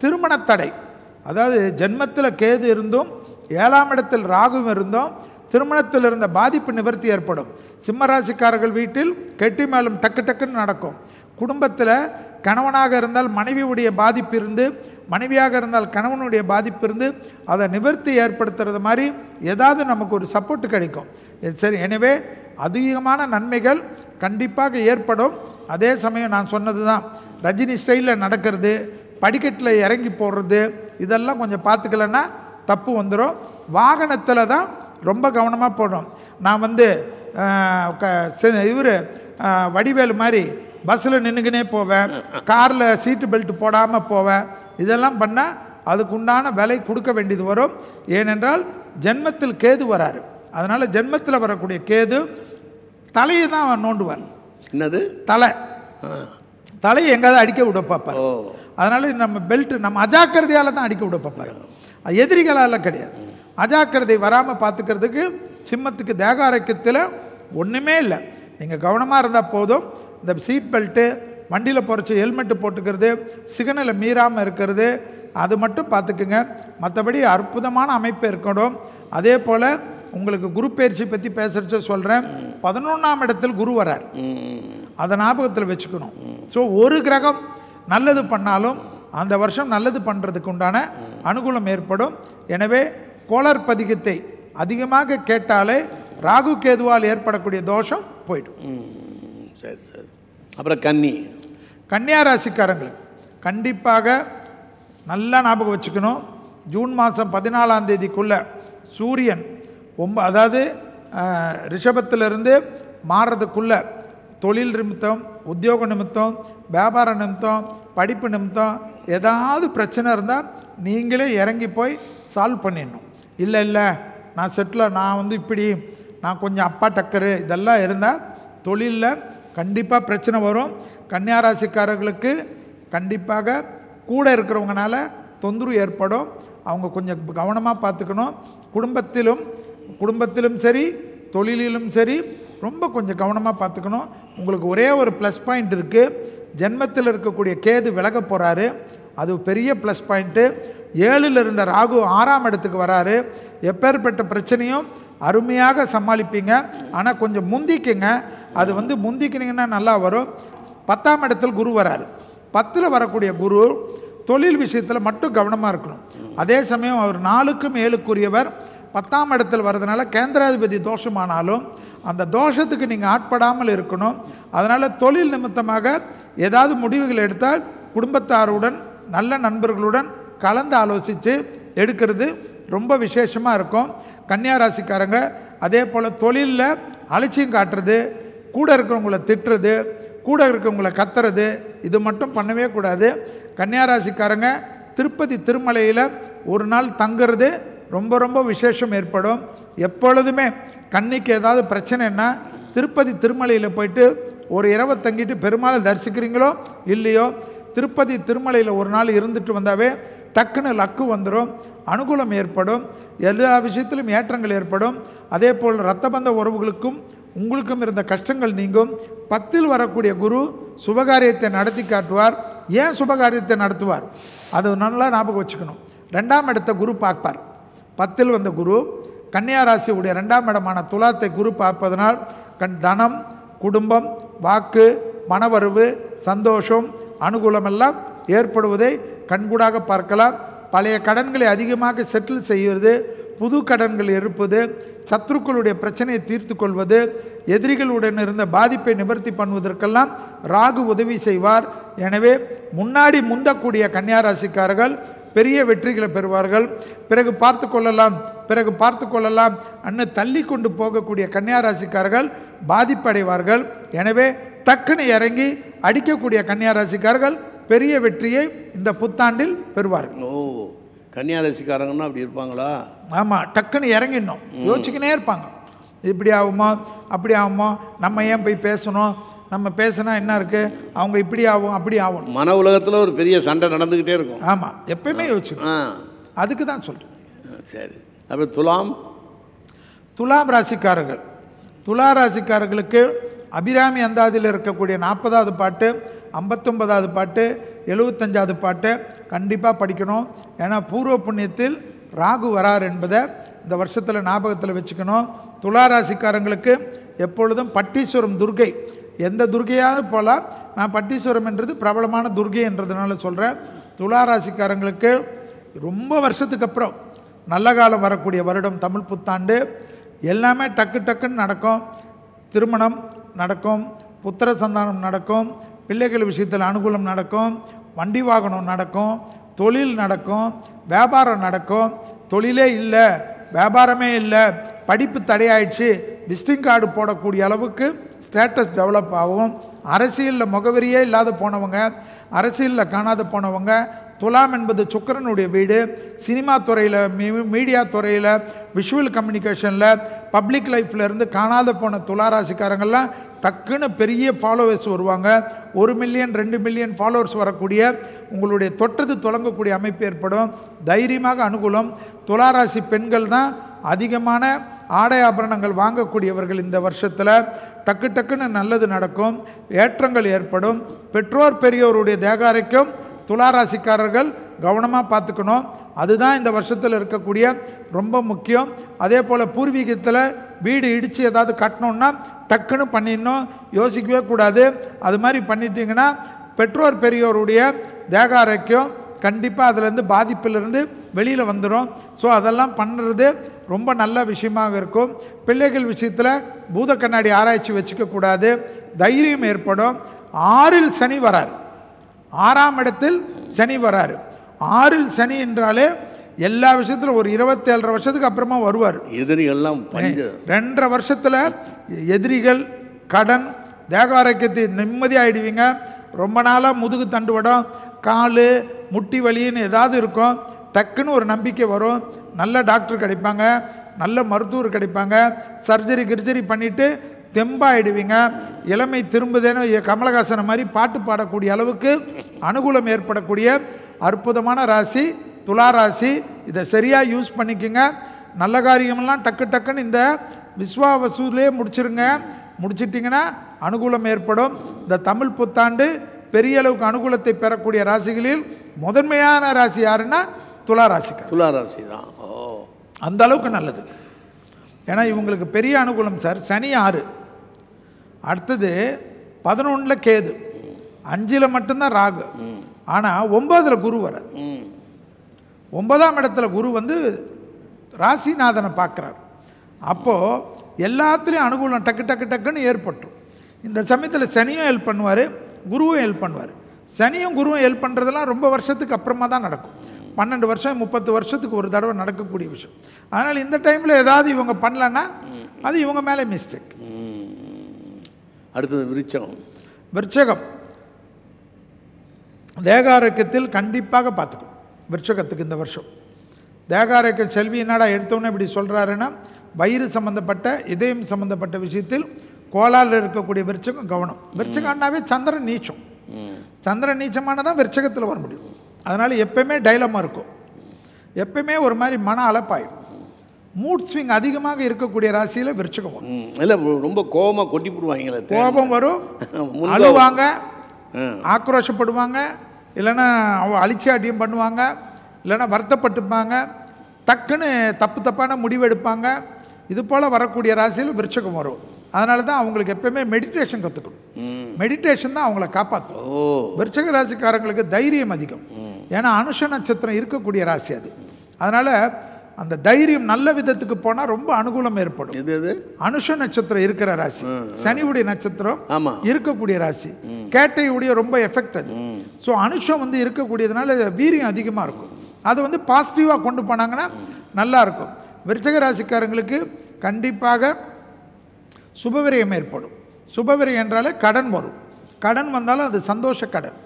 திருமணத்தடை, அதாவது ஜென்மத்தில் கேது இருந்தும் 7ஆம் இடத்தில் ராகுவும் இருந்தும் திருமணத்தில் இருந்த பாதிப்பு நிவர்த்தி ஏற்படும். சிம்மராசிக்காரர்கள் வீட்டில் கெட்டி மேலும் டக்கு டக்குன்னு நடக்கும். குடும்பத்தில் கணவனாக இருந்தால் மனைவியுடைய பாதிப்பு இருந்து, மனைவியாக இருந்தால் கணவனுடைய பாதிப்பு இருந்து அதை நிவர்த்தி ஏற்படுத்துறது மாதிரி ஏதாவது நமக்கு ஒரு சப்போர்ட் கிடைக்கும். சரி, எனவே அதிகமான நன்மைகள் கண்டிப்பாக ஏற்படும். அதே சமயம் நான் சொன்னது தான், ரஜினி ஸ்டைலில் நடக்கிறது, படிக்கட்டில் இறங்கி போடுறது, இதெல்லாம் கொஞ்சம் பார்த்துக்கலன்னா தப்பு வந்துடும். வாகனத்தில் தான் ரொம்ப கவனமாக போடணும். நான் இவர் வடிவேலு மாதிரி பஸ்ஸில் நின்றுக்கினே போவேன், காரில் சீட்டு பெல்ட் போடாமல் போவேன். இதெல்லாம் பண்ணால் அதுக்குண்டான விலை கொடுக்க வேண்டியது வரும். ஏனென்றால் ஜென்மத்தில் கேது வராரு. அதனால் ஜென்மத்தில் வரக்கூடிய கேது தலையை தான் அவன் நோண்டுவார். என்னது தலையை எங்காவது அடிக்க விட பார்ப்பார். அதனால் நம்ம பெல்ட்டு நம்ம அஜாக்கிரதையால் தான் அடிக்க விட பார்ப்பார், எதிரிகளால் கிடையாது. அஜாக்கிரதை வராமல் பார்த்துக்கிறதுக்கு சிம்மத்துக்கு தேக ஆரோக்கியத்தில் ஒன்றுமே இல்லை. நீங்கள் கவனமாக இருந்தால் போதும். இந்த சீட் பெல்ட்டு, வண்டியில் போகிறச்சு ஹெல்மெட்டு போட்டுக்கிறது, சிக்னலை மீறாமல் இருக்கிறது, அது மட்டும் பார்த்துக்குங்க. மற்றபடி அற்புதமான அமைப்பு இருக்கணும். அதே போல் உங்களுக்கு குரு பயிற்சி பற்றி பேசுகிறச்ச சொல்கிறேன், 11ஆம் இடத்தில் குரு வரார், அதை ஞாபகத்தில் வச்சுக்கணும். ஸோ ஒரு கிரகம் நல்லது பண்ணாலும் அந்த வருஷம் நல்லது பண்ணுறதுக்கு உண்டான அனுகூலம் ஏற்படும். எனவே கோளர் பதிகத்தை அதிகமாக கேட்டாலே ராகு கேதுவால் ஏற்படக்கூடிய தோஷம் போய்டும். சரி சரி. அப்புறம் கன்னியா ராசிக்காரங்களுக்கு கண்டிப்பாக நல்லா ஞாபகம் வச்சுக்கணும். ஜூன் மாதம் 14ஆம் தேதிக்குள்ளே சூரியன் அதாவது ரிஷபத்திலிருந்து மாறுறதுக்குள்ளே தொழில் நிமித்தம், உத்தியோக நிமித்தம், வியாபார நிமித்தம், படிப்பு நிமித்தம் ஏதாவது பிரச்சனை இருந்தால் நீங்களே இறங்கி போய் சால்வ் பண்ணிடணும். இல்லை நான் செட்டில் நான் கொஞ்சம் அப்பா டக்கரு இதெல்லாம் இருந்தால் தொழிலில் கண்டிப்பாக பிரச்சனை வரும். கன்னியாராசிக்காரர்களுக்கு கண்டிப்பாக கூட இருக்கிறவங்கனால தொந்தரவு ஏற்படும். அவங்க கொஞ்சம் கவனமாக பார்த்துக்கணும். குடும்பத்திலும் சரி, தொழிலிலும் சரி, ரொம்ப கொஞ்சம் கவனமாக பார்த்துக்கணும். உங்களுக்கு ஒரே ஒரு ப்ளஸ் பாயிண்ட் இருக்குது, ஜென்மத்தில் இருக்கக்கூடிய கேது விலக போகிறாரு, அது பெரிய ப்ளஸ் பாயிண்ட்டு. 7ல் இருந்த ராகு 6ஆம் இடத்துக்கு வராரு. எப்பேற்பட்ட பிரச்சனையும் அருமையாக சமாளிப்பீங்க. ஆனால் கொஞ்சம் முந்திக்குங்க, அது முந்திக்கினீங்கன்னா நல்லா வரும். 10ஆம் இடத்தில் குரு வராரு. 10ல் வரக்கூடிய குரு தொழில் விஷயத்தில் மட்டும் கவனமாக இருக்கணும். அதே சமயம் அவர் 4க்கும் 7க்குரியவர் 10ஆம் இடத்தில் வர்றதுனால கேந்திராதிபதி தோஷமானாலும் அந்த தோஷத்துக்கு நீங்கள் ஆட்படாமல் இருக்கணும். அதனால் தொழில் நிமித்தமாக ஏதாவது முடிவுகள் எடுத்தால் குடும்பத்தாருடன், நல்ல நண்பர்களுடன் கலந்து ஆலோசித்து எடுக்கிறது ரொம்ப விசேஷமாக இருக்கும். கன்னியாராசிக்காரங்க அதே போல் தொழிலில் அலட்சியம் காட்டுறது, கூட இருக்கிறவங்கள திட்டுறது, கூட இருக்கிறவங்கள கத்துறது, இது மட்டும் பண்ணவே கூடாது. கன்னியாராசிக்காரங்க திருப்பதி திருமலையில் ஒரு நாள் தங்கிறது ரொம்ப ரொம்ப விசேஷம் ஏற்படும். எப்பொழுதுமே கன்னிக்கு ஏதாவது பிரச்சனைன்னா திருப்பதி திருமலையில் போயிட்டு ஒரு இரவை தங்கிட்டு பெருமாளை தரிசிக்கிறீங்களோ இல்லையோ, திருப்பதி திருமலையில் ஒரு நாள் இருந்துட்டு வந்தாவே டக்குன்னு லக்கு வந்துடும், அனுகூலம் ஏற்படும், எல்லா விஷயத்திலும் ஏற்றங்கள் ஏற்படும். அதே போல் இரத்தபந்த உறவுகளுக்கும் உங்களுக்கும் இருந்த கஷ்டங்கள் நீங்கும். 10ல் வரக்கூடிய குரு சுபகாரியத்தை நடத்தி காட்டுவார். ஏன் சுபகாரியத்தை நடத்துவார்? அது நல்லா ஞாபகம் வச்சுக்கணும். 2ஆம் இடத்தை குரு பார்ப்பார். 10ல் வந்த குரு கன்னியா ராசியுடைய 2ஆம் இடமான துலாத்தை குரு பார்ப்பதனால் தனம், குடும்பம், வாக்கு, மனவரவு, சந்தோஷம், அனுகூலமெல்லாம் ஏற்படுவதை கண்கூடாக பார்க்கலாம். பழைய கடன்களை அதிகமாக செட்டில் செய்வது, புது கடன்கள் இருப்பது, சத்துருக்களுடைய பிரச்சனையை தீர்த்து கொள்வது, எதிரிகளுடன் இருந்த பாதிப்பை நிவர்த்தி பண்ணுவதற்கெல்லாம் ராகு உதவி செய்வார். எனவே முன்னாடி முந்தக்கூடிய கன்னியாராசிக்காரர்கள் பெரிய வெற்றிகளை பெறுவார்கள். பிறகு பார்த்து கொள்ளலாம் அன்னு தள்ளி கொண்டு போகக்கூடிய கன்னியாராசிக்காரர்கள் பாதிப்படைவார்கள். எனவே டக்குன்னு இறங்கி அடிக்கக்கூடிய கன்னியாராசிக்காரர்கள் பெரிய வெற்றியை இந்த புத்தாண்டில் பெறுவார்கள். கன்னியாராசிக்காரங்கன்னா அப்படி இருப்பாங்களா? ஆமாம், டக்குன்னு இறங்கிடணும், யோசிச்சுக்கினே இருப்பாங்க. இப்படி ஆகுமோ அப்படி ஆகுமோ, நம்ம ஏன் போய் பேசணும், நம்ம பேசினா என்ன இருக்குது, அவங்க இப்படி ஆகும் அப்படி ஆகும். மன உலகத்தில் ஒரு பெரிய சண்டை நடந்துக்கிட்டே இருக்கும். ஆமாம், எப்பயுமே யோசிச்சுக்கணும். அதுக்கு தான் சொல்கிறேன். சரி, அப்போ துலாம் ராசிக்காரர்கள், துலா ராசிக்காரர்களுக்கு அபிராமி அந்தாதியில் இருக்கக்கூடிய 40வது பாட்டு, 59வது பாட்டு, 75வது பாட்டு கண்டிப்பாக படிக்கணும். ஏன்னா பூர்வ புண்ணியத்தில் ராகு வரார் என்பதை இந்த வருஷத்தில் ஞாபகத்தில் வச்சுக்கணும். துலா ராசிக்காரங்களுக்கு எப்பொழுதும் பட்டீஸ்வரம் துர்கை, எந்த துர்கையாவது போகலாம், நான் பட்டீஸ்வரம் என்றது பிரபலமான துர்கை என்றதுனால சொல்கிறேன். துலா ராசிக்காரங்களுக்கு ரொம்ப வருஷத்துக்கு அப்புறம் நல்ல காலம் வரக்கூடிய வருடம் தமிழ் புத்தாண்டு. எல்லாமே டக்குன்னு நடக்கும். திருமணம் நடக்கும், புத்திர சந்தானம் நடக்கும், பிள்ளைகள் விஷயத்தில் அனுகூலம் நடக்கும், வண்டி வாகனம் நடக்கும், தொழில் நடக்கும், வியாபாரம் நடக்கும். தொழிலே இல்லை, வியாபாரமே இல்லை, படிப்பு தடையாயிடுச்சு, விசிட்டிங் கார்டு போடக்கூடிய அளவுக்கு ஸ்டேட்டஸ் டெவலப் ஆகும். அரசியலில் முகவரியே இல்லாத போனவங்க, அரசியலில் காணாத போனவங்க. துலாம் என்பது சுக்கிரனுடைய வீடு. சினிமா துறையில், மீடியா துறையில், விஷுவல் கம்யூனிகேஷனில், பப்ளிக் லைஃப்பில் இருந்து காணாத போன துளாராசிக்காரங்கள்லாம் டக்குன்னு பெரிய ஃபாலோவர்ஸ் வருவாங்க. 1 மில்லியன் 2 மில்லியன் ஃபாலோவர்ஸ் வரக்கூடிய, உங்களுடைய தொட்டது தொடங்கக்கூடிய அமைப்பு ஏற்படும். தைரியமாக அனுகூலம். துளாராசி பெண்கள் தான் அதிகமான ஆடை ஆபரணங்கள் வாங்கக்கூடியவர்கள். இந்த வருஷத்தில் டக்குன்னு நல்லது நடக்கும், ஏற்றங்கள் ஏற்படும். பெற்றோர் பெரியோருடைய தேகாரைக்கும் துளாராசிக்காரர்கள் கவனமாக பார்த்துக்கணும். அதுதான் இந்த வருஷத்தில் இருக்கக்கூடிய ரொம்ப முக்கியம். அதே போல் பூர்வீகத்தில் வீடு இடித்து ஏதாவது கட்டணுன்னா டக்குன்னு பண்ணிடணும், யோசிக்கவே கூடாது. அது மாதிரி பண்ணிட்டீங்கன்னா பெற்றோர் பெரியோருடைய தேகாரைக்கும் கண்டிப்பாக அதிலேருந்து பாதிப்பிலிருந்து வெளியில் வந்துடும். ஸோ அதெல்லாம் பண்ணுறது ரொம்ப நல்ல விஷயமாக இருக்கும். பிள்ளைகள் விஷயத்தில் பூத கண்ணாடி ஆராய்ச்சி வச்சுக்கக்கூடாது, தைரியம் ஏற்படும். 6ல் சனி வரார், 6ஆம் இடத்தில் சனி வராரு. 6ல் சனி என்றாலே எல்லா விஷயத்திலும் ஒரு 27 வருஷத்துக்கு அப்புறமா வருவார். எதிரிகள்லாம் 2.5 வருஷத்தில் எதிரிகள், கடன், தேக ஆரோக்கியத்தை நிம்மதியாகிடுவீங்க. ரொம்ப நாளாக முதுகு தண்டுவடம், கால் முட்டி வலின்னு ஏதாவது இருக்கும். டக்குன்னு ஒரு நம்பிக்கை வரும். நல்ல டாக்டர் கிடைப்பாங்க, நல்ல மருத்துவர் கிடைப்பாங்க. சர்ஜரி பண்ணிவிட்டு தெம்பாயிடுவீங்க. இளமை திரும்புதேன்னு கமலஹாசனை மாதிரி பாட்டு பாடக்கூடிய அளவுக்கு அனுகூலம் ஏற்படக்கூடிய அற்புதமான ராசி துலா ராசி. இதை சரியாக யூஸ் பண்ணிக்கோங்க. நல்ல காரியமெல்லாம் டக்குன்னு இந்த விஸ்வாவசூலே முடிச்சிட்டிங்கன்னா அனுகூலம் ஏற்படும். இந்த தமிழ் புத்தாண்டு பெரிய அளவுக்கு அனுகூலத்தை பெறக்கூடிய ராசிகளில் முதன்மையான ராசி யாருன்னா துலா ராசிக்கார். துலா ராசி தான். அந்த அளவுக்கு நல்லது. ஏன்னா இவங்களுக்கு பெரிய அனுகூலம் சார். சனி 6, அடுத்தது 11 கேது, 5 மட்டும்தான் ராகு. ஆனால் 9 குரு வர, 9ஆம் இடத்துல குரு வந்து ராசிநாதனை பார்க்குறார். அப்போது எல்லாத்துலேயும் அனுகூலம் டக்குன்னு ஏற்பட்டுரும். இந்த சமயத்தில் சனியும் ஹெல்ப் பண்ணுவார், குருவும் ஹெல்ப் பண்ணுவார். சனியும் குருவும் ஹெல்ப் பண்ணுறதெல்லாம் ரொம்ப வருஷத்துக்கு அப்புறமா தான் நடக்கும். 12 வருஷம் 30 வருஷத்துக்கு ஒரு தடவை நடக்கக்கூடிய விஷயம். அதனால் இந்த டைமில் ஏதாவது இவங்க பண்ணலன்னா அது இவங்க மேலே மிஸ்டேக். அடுத்தது விருச்சகம். தேகாரோக்கியத்தில் கண்டிப்பாக பார்த்துக்கும். விருச்சகத்துக்கு இந்த வருஷம் தேகாரோக்கியம். செல்வி என்னடா எடுத்தோன்னே இப்படி சொல்கிறாருன்னா, வயிறு சம்மந்தப்பட்ட, இதயம் சம்மந்தப்பட்ட விஷயத்தில் கோளாறில் இருக்கக்கூடிய விருச்சகம் கவனம். விருச்சகம்னாவே சந்திரன் நீச்சம். சந்திரன் நீச்சமானதான் விருச்சகத்தில் வர முடியும். அதனால் எப்பயுமே டைலமாக இருக்கும், எப்பயுமே ஒரு மாதிரி மன அலப்பாயும். மூட் ஸ்விங் அதிகமாக இருக்கக்கூடிய ராசியில் விருச்சிகம் வரும். இல்லை ரொம்ப கோபமாக கொட்டி போடுவாங்களே, கோபம் வரும், அழுவாங்க, ஆக்ரோஷப்படுவாங்க, இல்லைன்னா அழிச்சாட்டியம் பண்ணுவாங்க, இல்லைன்னா வருத்தப்பட்டுப்பாங்க, டக்குன்னு தப்பான முடிவு எடுப்பாங்க. இது போல் வரக்கூடிய ராசியில் விருச்சிகம் வரும். அதனால தான் அவங்களுக்கு எப்பவுமே மெடிடேஷன் கற்றுக்கணும். மெடிடேஷன் தான் அவங்கள காப்பாற்றும். விருச்சிக ராசிக்காரங்களுக்கு தைரியம் அதிகம். ஏன்னா அனுஷ நட்சத்திரம் இருக்கக்கூடிய ராசி அது. அதனால் அந்த தைரியம் நல்ல விதத்துக்கு போனால் ரொம்ப அனுகூலம் ஏற்படும். இது அனுஷ நட்சத்திரம் இருக்கிற ராசி, சனியுடைய நட்சத்திரம் இருக்கக்கூடிய ராசி, கேட்டையுடைய ரொம்ப எஃபெக்ட் அது. ஸோ அனுஷம் வந்து இருக்கக்கூடியதுனால வீரியம் அதிகமாக இருக்கும். அதை வந்து பாசிட்டிவாக கொண்டு போனாங்கன்னா நல்லா இருக்கும். விருச்சிக ராசிக்காரங்களுக்கு கண்டிப்பாக சுபவிரயம் ஏற்படும். சுபவிரயம் என்றாலே கடன் வரும். கடன் வந்தாலும் அது சந்தோஷ கடன்.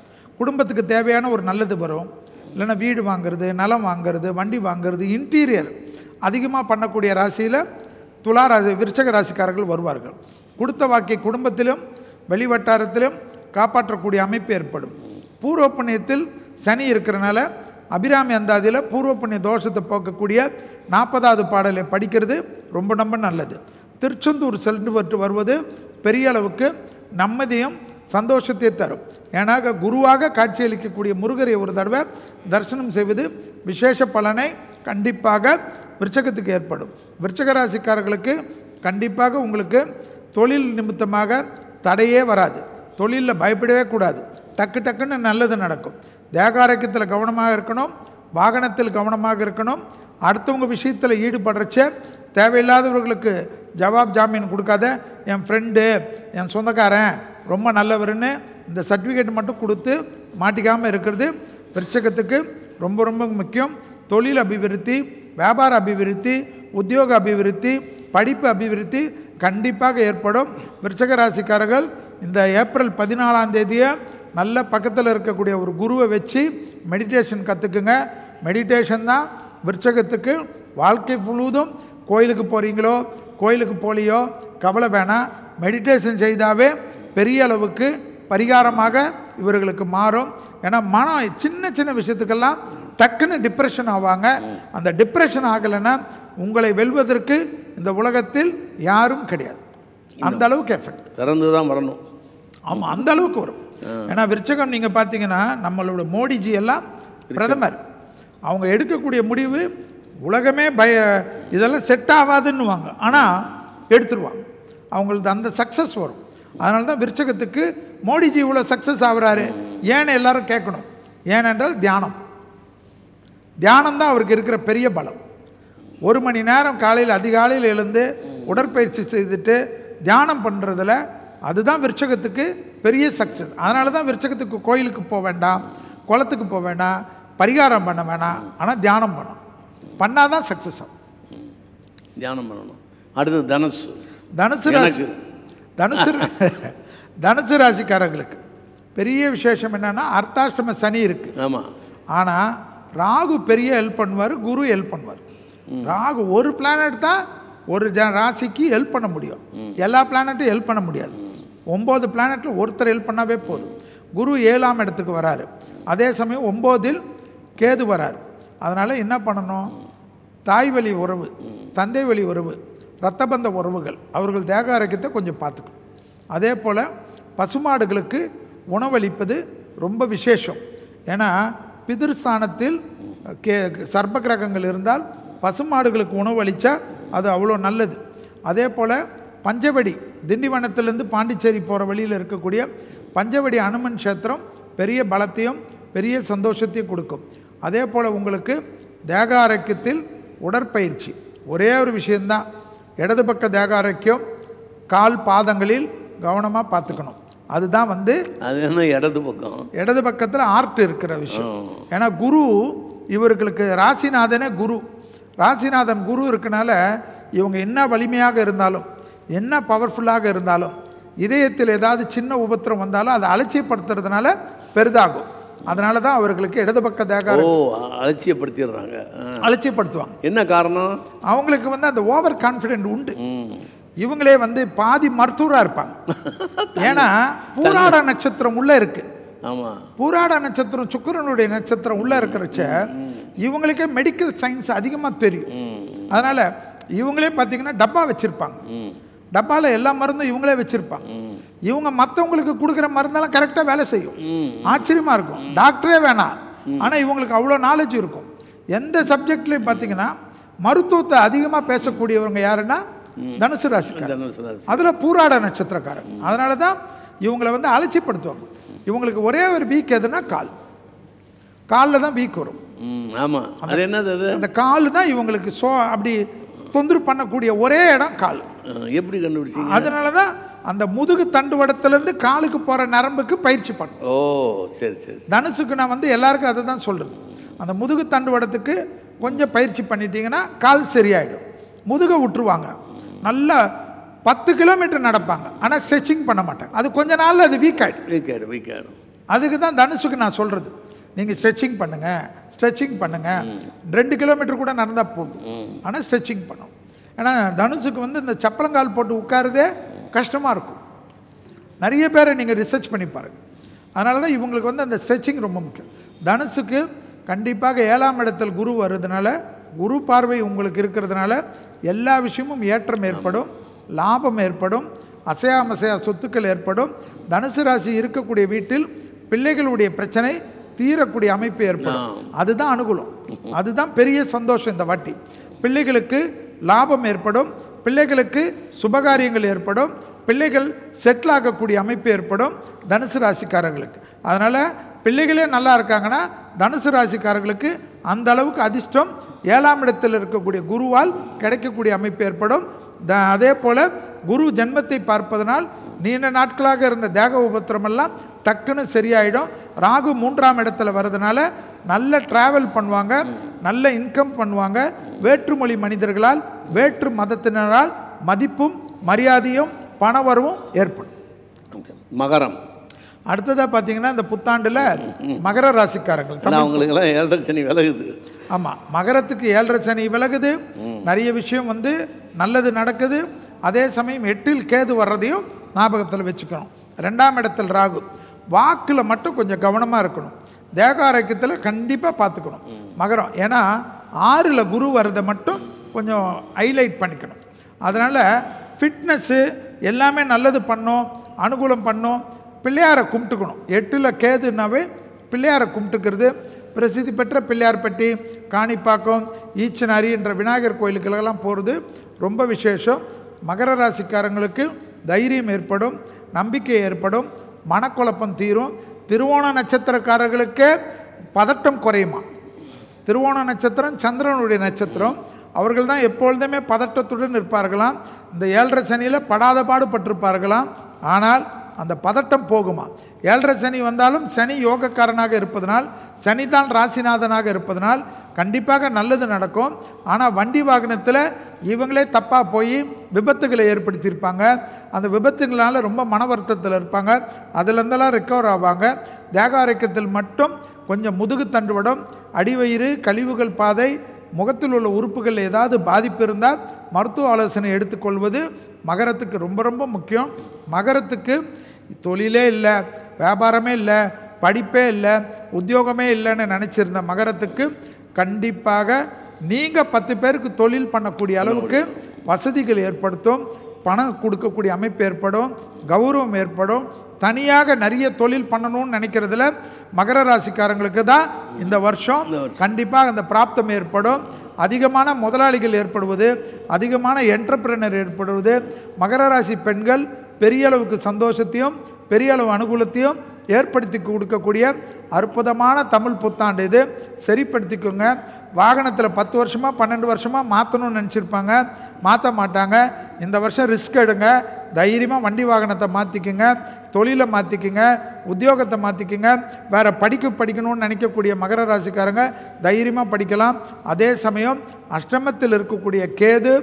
குடும்பத்துக்கு தேவையான ஒரு நல்லது வரும். இல்லைன்னா வீடு வாங்கிறது, நிலம் வாங்கிறது, வண்டி வாங்கிறது, இன்டீரியர் அதிகமாக பண்ணக்கூடிய ராசியில் விருச்சிக ராசிக்காரர்கள் வருவார்கள். கொடுத்த வாக்கை குடும்பத்திலும் வெளிவட்டாரத்திலும் காப்பாற்றக்கூடிய அமைப்பு ஏற்படும். பூர்வ புண்ணியத்தில் சனி இருக்கிறனால அபிராமி அந்தாதியில் பூர்வ புண்ணிய தோஷத்தை போக்கக்கூடிய 40வது பாடலை படிக்கிறது ரொம்ப நல்லது. திருச்செந்தூர் சென்று வருவது பெரிய அளவுக்கு நம்மதியும் சந்தோஷத்தை தரும். ஏன்னா குருவாக காட்சியளிக்கக்கூடிய முருகரை ஒரு தடவை தரிசனம் செய்வது விசேஷ பலனை கண்டிப்பாக விருச்சகத்துக்கு ஏற்படும். விருச்சிக ராசிக்காரர்களுக்கு கண்டிப்பாக உங்களுக்கு தொழில் நிமித்தமாக தடையே வராது. தொழிலில் பயப்படவே கூடாது. டக்குன்னு நல்லது நடக்கும். தேகாரோக்கியத்தில் கவனமாக இருக்கணும், வாகனத்தில் கவனமாக இருக்கணும். அடுத்தவங்க விஷயத்தில் ஈடுபடுறச்ச தேவையில்லாதவர்களுக்கு ஜவாப் ஜாமீன் கொடுக்காத. என் ஃப்ரெண்டு, என் சொந்தக்காரன் ரொம்ப நல்லவர்னு இந்த சர்டிஃபிகேட் மட்டும் கொடுத்து மாட்டிக்காமல் இருக்கிறது விருச்சிகத்துக்கு ரொம்ப முக்கியம். தொழில் அபிவிருத்தி, வியாபார அபிவிருத்தி, உத்தியோக அபிவிருத்தி, படிப்பு அபிவிருத்தி கண்டிப்பாக ஏற்படும். விருச்சிக ராசிக்காரர்கள் இந்த ஏப்ரல் 14ஆம் தேதியை நல்ல பக்கத்தில் இருக்கக்கூடிய ஒரு குருவை வச்சு மெடிடேஷன் கற்றுக்குங்க. மெடிடேஷன் தான் விருச்சிகத்துக்கு வாழ்க்கை முழுவதும். கோயிலுக்கு போகிறீங்களோ கோயிலுக்கு போலியோ கவலை வேணாம். மெடிடேஷன் செய்தாவே பெரிய அளவுக்கு பரிகாரமாக இவர்களுக்கு மாறும். ஏன்னா மனம் சின்ன விஷயத்துக்கெல்லாம் டக்குன்னு டிப்ரெஷன் ஆவாங்க. அந்த டிப்ரெஷன் ஆகலைன்னா உங்களை வெல்வதற்கு இந்த உலகத்தில் யாரும் கிடையாது. அந்த அளவுக்கு எஃபெக்ட் திறந்து தான் வரணும். ஆமாம், அந்த அளவுக்கு வரும். ஏன்னா விருச்சிகம் நீங்கள் பார்த்தீங்கன்னா நம்மளோட மோடிஜி எல்லாம் பிரதமர். அவங்க எடுக்கக்கூடிய முடிவு உலகமே இதெல்லாம் செட் ஆகாதுன்னுவாங்க, ஆனால் எடுத்துருவாங்க. அவங்களுக்கு அந்த சக்ஸஸ் வரும். அதனால தான் விருச்சிகத்துக்கு மோடிஜி இவ்வளோ சக்ஸஸ் ஆகுறாரு ஏன்னு எல்லாரும் கேட்கணும். ஏனென்றால் தியானம் தான் அவருக்கு இருக்கிற பெரிய பலம். 1 மணி நேரம் காலையில் அதிகாலையில் எழுந்து உடற்பயிற்சி செய்துட்டு தியானம் பண்ணுறதுல அதுதான் விருச்சிகத்துக்கு பெரிய சக்ஸஸ். அதனால தான் விருச்சிகத்துக்கு கோயிலுக்கு போக வேண்டாம், குளத்துக்கு போக வேண்டாம், பரிகாரம் பண்ண வேணாம், ஆனால் தியானம் பண்ணணும். பண்ணாதான் சக்ஸஸ் ஆகும். தியானம் பண்ணணும். அடுத்து தனுசு ராசிக்காரர்களுக்கு பெரிய விசேஷம் என்னன்னா அர்த்தாஷ்டம சனி இருக்கு. ஆமாம். ஆனால் ராகு பெரிய ஹெல்ப் பண்ணுவார், குரு ஹெல்ப் பண்ணுவார். ராகு ஒரு பிளானட் தான் ஒரு ராசிக்கு ஹெல்ப் பண்ண முடியும். எல்லா பிளானட்டும் ஹெல்ப் பண்ண முடியாது. 9 பிளானட்டில் ஒருத்தர் ஹெல்ப் பண்ணாவே போதும். குரு 7ஆம் இடத்துக்கு வராரு. அதே சமயம் 9இல் கேது வரார். அதனால் என்ன பண்ணணும்? தாய் வழி உறவு, தந்தை வழி உறவு, இரத்தபந்த உறவுகள், அவர்கள் தேக ஆரோக்கியத்தை கொஞ்சம் பார்த்துக்கணும். அதே போல் பசுமாடுகளுக்கு உணவளிப்பது ரொம்ப விசேஷம். ஏன்னா பிதிர்ஸ்தானத்தில் சர்ப்ப கிரகங்கள் இருந்தால் பசுமாடுகளுக்கு உணவளித்தா அது அவ்வளோ நல்லது. அதே போல் பஞ்சவடி, திண்டிவனத்திலேருந்து பாண்டிச்சேரி போகிற வழியில் இருக்கக்கூடிய பஞ்சவடி அனுமன் கஷேத்திரம் பெரிய பலத்தையும் பெரிய சந்தோஷத்தையும் கொடுக்கும். அதே போல் உங்களுக்கு தேக ஆரோக்கியத்தில் உடற்பயிற்சி ஒரே ஒரு விஷயந்தான். இடது பக்க தேக ஆரோக்கியம், கால் பாதங்களில் கவனமாக பார்த்துக்கணும். அதுதான் அது என்ன இடது பக்கத்தில் ஆர்ட் இருக்கிற விஷயம். ஏன்னா குரு இவர்களுக்கு ராசிநாதனே குரு. ராசிநாதன் குரு இருக்கனால இவங்க என்ன வலிமையாக இருந்தாலும், என்ன பவர்ஃபுல்லாக இருந்தாலும், இதயத்தில் ஏதாவது சின்ன உபத்திரம் வந்தாலும் அதை அலட்சியப்படுத்துறதுனால பெரிதாகும். அதனால தான் அவர்களுக்கு இடது பக்க தேக அலட்சியப்படுத்துவாங்க. என்ன காரணம்? அவங்களுக்கு அந்த ஓவர் கான்ஃபிடென்ட் உண்டு. இவங்களே பாதி மருத்துவராக இருப்பாங்க. ஏன்னா பூராட நட்சத்திரம் உள்ளே இருக்கு. பூராட நட்சத்திரம் சுக்கிரனுடைய நட்சத்திரம் உள்ளே இருக்கிறச்ச இவங்களுக்கே மெடிக்கல் சயின்ஸ் அதிகமாக தெரியும். அதனால் இவங்களே பார்த்தீங்கன்னா டப்பா வச்சுருப்பாங்க. டப்பாவில் எல்லா மருந்தும் இவங்களே வச்சுருப்பாங்க. இவங்க மற்றவங்களுக்கு கொடுக்குற மருந்தெல்லாம் கரெக்டாக வேலை செய்யும். ஆச்சரியமாக இருக்கும். டாக்டரே வேணாம், ஆனால் இவங்களுக்கு அவ்வளோ நாலேஜ் இருக்கும். எந்த சப்ஜெக்ட்லேயும் பார்த்தீங்கன்னா மருத்துவத்தை அதிகமாக பேசக்கூடியவங்க யாருன்னா தனுசு ராசிக்காரர். அதில் பூராட நட்சத்திரக்காரன். அதனால தான் இவங்களை வந்து அலட்சிப்படுத்துவாங்க. இவங்களுக்கு ஒரே ஒரு வீக் எதுனா காலில் தான் வீக் வரும். ஆமாம், அது என்னது? அந்த கால் தான் இவங்களுக்கு அப்படி தொந்தரவு பண்ணக்கூடிய ஒரே இடம் கால். எப்படி கண்டுபிடிச்சீங்க? அதனால தான் அந்த முதுகு தண்டுவடத்துலேருந்து காலுக்கு போகிற நரம்புக்கு பயிற்சி பண்ணும். ஓ சரி சரி. தனுசுக்கு நான் வந்து எல்லாருக்கும் அதை தான் சொல்கிறது. அந்த முதுகு தண்டுவடத்துக்கு கொஞ்சம் பயிற்சி பண்ணிட்டீங்கன்னா கால் சரியாயிடும். முதுகை விட்டுருவாங்க, நல்லா 10 கிலோமீட்டர் நடப்பாங்க, ஆனால் ஸ்ட்ரெச்சிங் பண்ண மாட்டாங்க. அது கொஞ்ச நாளில் அது வீக் ஆகிடும். அதுக்கு தான் தனுசுக்கு நான் சொல்கிறது, நீங்கள் ஸ்ட்ரெச்சிங் பண்ணுங்கள், 2 கிலோமீட்டர் கூட நடந்தால் போதும், ஆனால் ஸ்ட்ரெச்சிங் பண்ணும். ஏன்னா தனுசுக்கு வந்து இந்த சப்பளங்கால் போட்டு உட்காரதே கஷ்டமாக இருக்கும். நிறைய பேரை நீங்கள் ரிசர்ச் பண்ணி பாருங்கள். அதனால தான் இவங்களுக்கு வந்து அந்த ஸ்ட்ரெச்சிங் ரொம்ப முக்கியம். தனுசுக்கு கண்டிப்பாக 7ஆம் இடத்தில் குரு வருதுனால, குரு பார்வை உங்களுக்கு இருக்கிறதுனால எல்லா விஷயமும் ஏற்றம் ஏற்படும், லாபம் ஏற்படும், அசையா சொத்துக்கள் ஏற்படும். தனுசு ராசி இருக்கக்கூடிய வீட்டில் பிள்ளைகளுடைய பிரச்சனை தீரக்கூடிய அமைப்பு ஏற்படும். அதுதான் அனுகூலம், அதுதான் பெரிய சந்தோஷம். இந்த வாட்டி பிள்ளைகளுக்கு லாபம் ஏற்படும், பிள்ளைகளுக்கு சுபகாரியங்கள் ஏற்படும், பிள்ளைகள் செட்டில் ஆகக்கூடிய அமைப்பு ஏற்படும் தனுசு ராசிக்காரர்களுக்கு. அதனால் பிள்ளைகளே நல்லா இருக்காங்கன்னா தனுசு ராசிக்காரர்களுக்கு அந்த அளவுக்கு அதிர்ஷ்டம் 7ஆம் இடத்தில் இருக்கக்கூடிய குருவால் கிடைக்கக்கூடிய அமைப்பு ஏற்படும். அதே போல் குரு ஜென்மத்தை பார்ப்பதனால் நீண்ட நாட்களாக இருந்த தேக உபத்திரமெல்லாம் டக்குன்னு சரியாயிடும். ராகு 3ஆம் இடத்துல வர்றதுனால நல்ல ட்ராவல் பண்ணுவாங்க, நல்ல இன்கம் பண்ணுவாங்க. வேற்றுமொழி மனிதர்களால், வேற்று மதத்தினரால் மதிப்பும் மரியாதையும் பணவரவும் ஏற்படும். மகரம் அடுத்ததாக பார்த்தீங்கன்னா இந்த புத்தாண்டில் மகர ராசிக்காரங்கள் அவங்களுக்கெல்லாம் 7.5 சனி விலகுது. ஆமாம், மகரத்துக்கு 7.5 சனி விலகுது. நிறைய விஷயம் வந்து நல்லது நடக்குது. அதே சமயம் 8இல் கேது வர்றதையும் ஞாபகத்தில் வச்சுக்கணும். 2ஆம் இடத்தில் ராகு. வாக்கில் மட்டும் கொஞ்சம் கவனமாக இருக்கணும். தேக ஆரோக்கியத்தில் கண்டிப்பாக பார்த்துக்கணும் மகரம். ஏன்னா 6இல் குரு வர்றதை மட்டும் கொஞ்சம் ஹைலைட் பண்ணிக்கணும். அதனால் ஃபிட்னஸ்ஸு எல்லாமே நல்லது பண்ணோம், அனுகூலம் பண்ணோம். பிள்ளையாரை கும்பிட்டுக்கணும். 8இல் கேதுனாவே பிள்ளையாரை கும்பிட்டுக்கிறது. பிரசித்தி பெற்ற பிள்ளையார்பட்டி, காணிப்பாக்கம், ஈச்சனாரி என்ற விநாயகர் கோயிலுக்கெல்லாம் போகிறது ரொம்ப விசேஷம். மகர ராசிக்காரங்களுக்கு தைரியம் ஏற்படும், நம்பிக்கை ஏற்படும், மனக்குழப்பம் தீரும். திருவோண நட்சத்திரக்காரர்களுக்கு பதட்டம் குறையுமா. திருவோண நட்சத்திரம் சந்திரனுடைய நட்சத்திரம். அவர்கள் தான் எப்பொழுதுமே பதட்டத்துடன் இருப்பார்களாம். இந்த 7.5 சனியில் படாத பாடுபட்டிருப்பார்களாம். ஆனால் அந்த பதட்டம் போகுமா. 7.5 சனி வந்தாலும் சனி யோகக்காரனாக இருப்பதனால், சனி தான் ராசிநாதனாக இருப்பதனால் கண்டிப்பாக நல்லது நடக்கும். ஆனால் வண்டி வாகனத்தில் இவங்களே தப்பாக போய் விபத்துகளை ஏற்படுத்தியிருப்பாங்க. அந்த விபத்துகளால் ரொம்ப மன வருத்தத்தில் இருப்பாங்க. அதிலேருந்தெல்லாம் ரெக்கவர் ஆவாங்க. தேக ஆரோக்கியத்தில் மட்டும் கொஞ்சம் முதுகு தண்டுவடம், அடிவயிறு, கழிவுகள் பாதை, முகத்தில் உள்ள உறுப்புகள் ஏதாவது பாதிப்பு இருந்தால் மருத்துவ ஆலோசனை எடுத்துக்கொள்வது மகரத்துக்கு ரொம்ப ரொம்ப முக்கியம். மகரத்துக்கு தொழிலே இல்லை, வியாபாரமே இல்லை, படிப்பே இல்லை, உத்தியோகமே இல்லைன்னு நினச்சிருந்த மகரத்துக்கு கண்டிப்பாக நீங்கள் 10 பேருக்கு தொழில் பண்ணக்கூடிய அளவுக்கு வசதிகள் ஏற்படுத்தும். பணம் கொடுக்கக்கூடிய அமைப்பு ஏற்படும், கௌரவம் ஏற்படும். தனியாக நிறைய தொழில் பண்ணணும்னு நினைக்கிறதுல மகர ராசிக்காரங்களுக்கு தான் இந்த வருஷம் கண்டிப்பாக அந்த பிராப்தம் ஏற்படும். அதிகமான முதலாளிகள் ஏற்படுவது, அதிகமான என்டர்பிரனர் ஏற்படுவது. மகர ராசி பெண்கள் பெரிய அளவுக்கு சந்தோஷத்தையும் பெரிய அளவு அனுகூலத்தையும் ஏற்படுத்தி கொடுக்கக்கூடிய அற்புதமான தமிழ் புத்தாண்டு இது. சரிப்படுத்திக்கோங்க. வாகனத்தில் 10 வருஷமாக 12 வருஷமாக மாற்றணும்னு நினச்சிருப்பாங்க, மாற்ற மாட்டாங்க. இந்த வருஷம் ரிஸ்க் எடுங்க. தைரியமாக வண்டி வாகனத்தை மாற்றிக்குங்க, தொழிலை மாற்றிக்குங்க, உத்தியோகத்தை மாற்றிக்குங்க. வேறு படிக்கணும்னு நினைக்கக்கூடிய மகர ராசிக்காரங்க தைரியமாக படிக்கலாம். அதே சமயம் அஷ்டமத்தில் இருக்கக்கூடிய கேது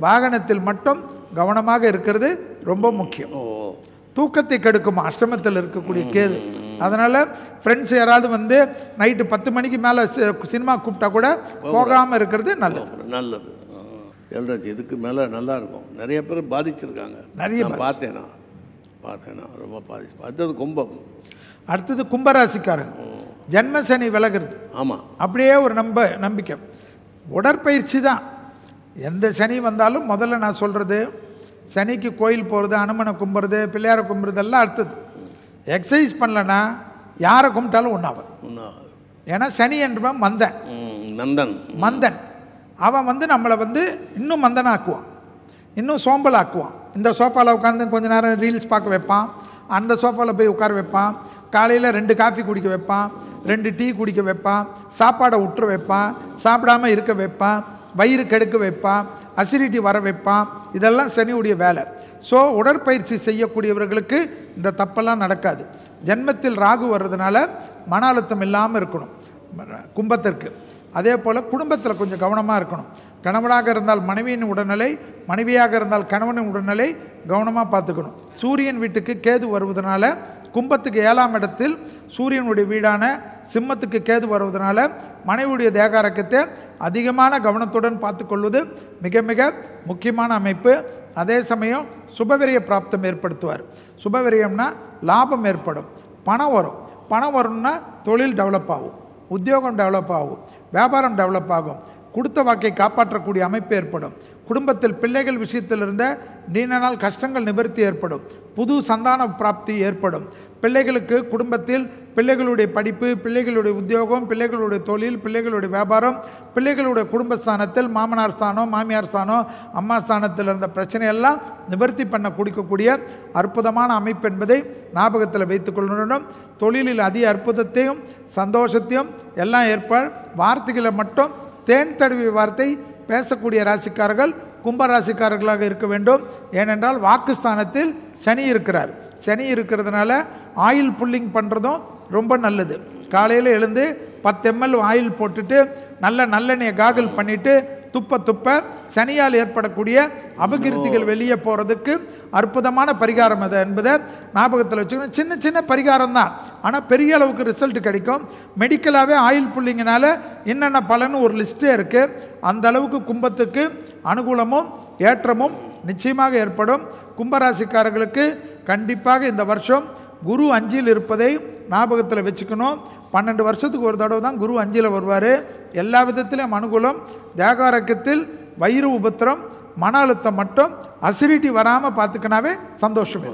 வாகனத்தில் மட்டும் கவனமாக இருக்கிறது ரொம்ப முக்கியம். தூக்கத்தை கெடுக்குமா அஷ்டமத்தில் இருக்கக்கூடிய கேது. அதனால் ஃப்ரெண்ட்ஸ் யாராவது வந்து நைட்டு 10 மணிக்கு மேலே சினிமா கூப்பிட்டா கூட போகாமல் இருக்கிறது நல்லது. இதுக்கு மேலே நல்லா இருக்கும். நிறைய பேர் பாதிச்சிருக்காங்க. நிறைய பார்த்தேனா ரொம்ப பாதிச்சு. அடுத்தது கும்பம். அடுத்தது கும்பராசிக்காரன். ஜென்ம சனி விலகிறது. ஆமாம், அப்படியே ஒரு நம்பிக்கை. உடற்பயிற்சி தான். எந்த சனி வந்தாலும் முதல்ல நான் சொல்கிறது, சனிக்கு கோயில் போகிறது, அனுமனை கும்பிட்றது, பிள்ளையாரை கும்பிட்றது எல்லாம் அடுத்தது. எக்ஸசைஸ் பண்ணலன்னா யாரை கும்பிட்டாலும் ஒன்றாகும். ஏன்னா சனி என்பவன் மந்தன். அவன் வந்து நம்மளை வந்து இன்னும் மந்தனாக்குவான், இன்னும் சோம்பல் ஆக்குவான். இந்த சோஃபாவில் உட்காந்து கொஞ்ச நேரம் ரீல்ஸ் பார்க்க வைப்பான், அந்த சோஃபாவில் போய் உட்கார வைப்பான், காலையில் 2 காஃபி குடிக்க வைப்பான், 2 டீ குடிக்க வைப்பான், சாப்பாடை விட்டுற வைப்பான், சாப்பிடாமல் இருக்க வைப்பான், வயிறு கெடுக்க வைப்பான், அசிடிட்டி வர வைப்பான். இதெல்லாம் சனியுடைய வேலை. ஸோ உடற்பயிற்சி செய்யக்கூடியவர்களுக்கு இந்த தப்பெல்லாம் நடக்காது. ஜென்மத்தில் ராகு வர்றதுனால மன அழுத்தம் இல்லாமல் இருக்கணும் கும்பத்திற்கு. அதே போல் குடும்பத்தில் கொஞ்சம் கவனமாக இருக்கணும். கணவனாக இருந்தால் மனைவியின் உடல்நிலை, மனைவியாக இருந்தால் கணவனின் உடல்நிலை கவனமாக பார்த்துக்கணும். சூரியன் வீட்டுக்கு கேது வருவதனால, கும்பத்துக்கு 7ஆம் இடத்தில் சூரியனுடைய வீடான சிம்மத்துக்கு கேது வருவதனால மனைவியுடைய தேகாரக்கத்தை அதிகமான கவனத்துடன் பார்த்து கொள்வது மிக மிக முக்கியமான அமைப்பு. அதே சமயம் சுபவிரய பிராப்தம் ஏற்படுத்துவார். சுபவிரயம்னா லாபம் ஏற்படும், பணம் வரும். பணம் வரும்னா தொழில் டெவலப் ஆகும், உத்தியோகம் டெவலப் ஆகும், வியாபாரம் டெவலப் ஆகும், கொடுத்த வாக்கை காப்பாற்றக்கூடிய அமைப்பு ஏற்படும். குடும்பத்தில் பிள்ளைகள் விஷயத்தில் இருந்த நீண்ட நாள் கஷ்டங்கள் நிவர்த்தி ஏற்படும், புது சந்தான பிராப்தி ஏற்படும். பிள்ளைகளுக்கு குடும்பத்தில் பிள்ளைகளுடைய படிப்பு, பிள்ளைகளுடைய உத்தியோகம், பிள்ளைகளுடைய தொழில், பிள்ளைகளுடைய வியாபாரம், பிள்ளைகளுடைய குடும்பஸ்தானத்தில் மாமனார் ஸ்தானம், மாமியார் ஸ்தானம், அம்மா ஸ்தானத்தில் இருந்த பிரச்சனையெல்லாம் நிவர்த்தி பண்ண கொடுக்கக்கூடிய அற்புதமான அமைப்பு என்பதை ஞாபகத்தில் வைத்துக்கொள்ளணும். தொழிலில் அதிக அற்புதத்தையும் சந்தோஷத்தையும் எல்லாம் ஏற்பாடு. வார்த்தைகளை மட்டும் தேன் தடவிய வார்த்தை பேசக்கூடிய ராசிக்காரர்கள் கும்பராசிக்காரர்களாக இருக்க வேண்டும். ஏனென்றால் வாக்குஸ்தானத்தில் சனி இருக்கிறார். சனி இருக்கிறதுனால ஆயில் புல்லிங் பண்ணுறதும் ரொம்ப நல்லது. காலையில் எழுந்து 10 ml ஆயில் போட்டுட்டு நல்லெண்ணெயை காகல் பண்ணிவிட்டு துப்ப சனியால் ஏற்படக்கூடிய அபகீர்த்திகள் வெளியே போகிறதுக்கு அற்புதமான பரிகாரம் அது என்பதை ஞாபகத்தில் வச்சுக்கணும். சின்ன சின்ன பரிகாரம் தான், ஆனால் பெரிய அளவுக்கு ரிசல்ட் கிடைக்கும். மெடிக்கலாகவே ஆயில் புல்லிங்கனால என்னென்ன பலன்னு ஒரு லிஸ்ட்டே இருக்குது. அந்த அளவுக்கு கும்பத்துக்கு அனுகூலமும் ஏற்றமும் நிச்சயமாக ஏற்படும். கும்பராசிக்காரர்களுக்கு கண்டிப்பாக இந்த வருஷம் குரு 5ல் இருப்பதை ஞாபகத்தில் வச்சுக்கணும். 12 வருஷத்துக்கு ஒரு தடவை தான் குரு 5ல் வருவார். எல்லா விதத்திலும் அனுகூலம். தேகாரக்கத்தில் வயிறு உபத்திரம், மன அழுத்தம் மட்டும் அசிடிட்டி வராமல் பார்த்துக்கினாவே சந்தோஷம்.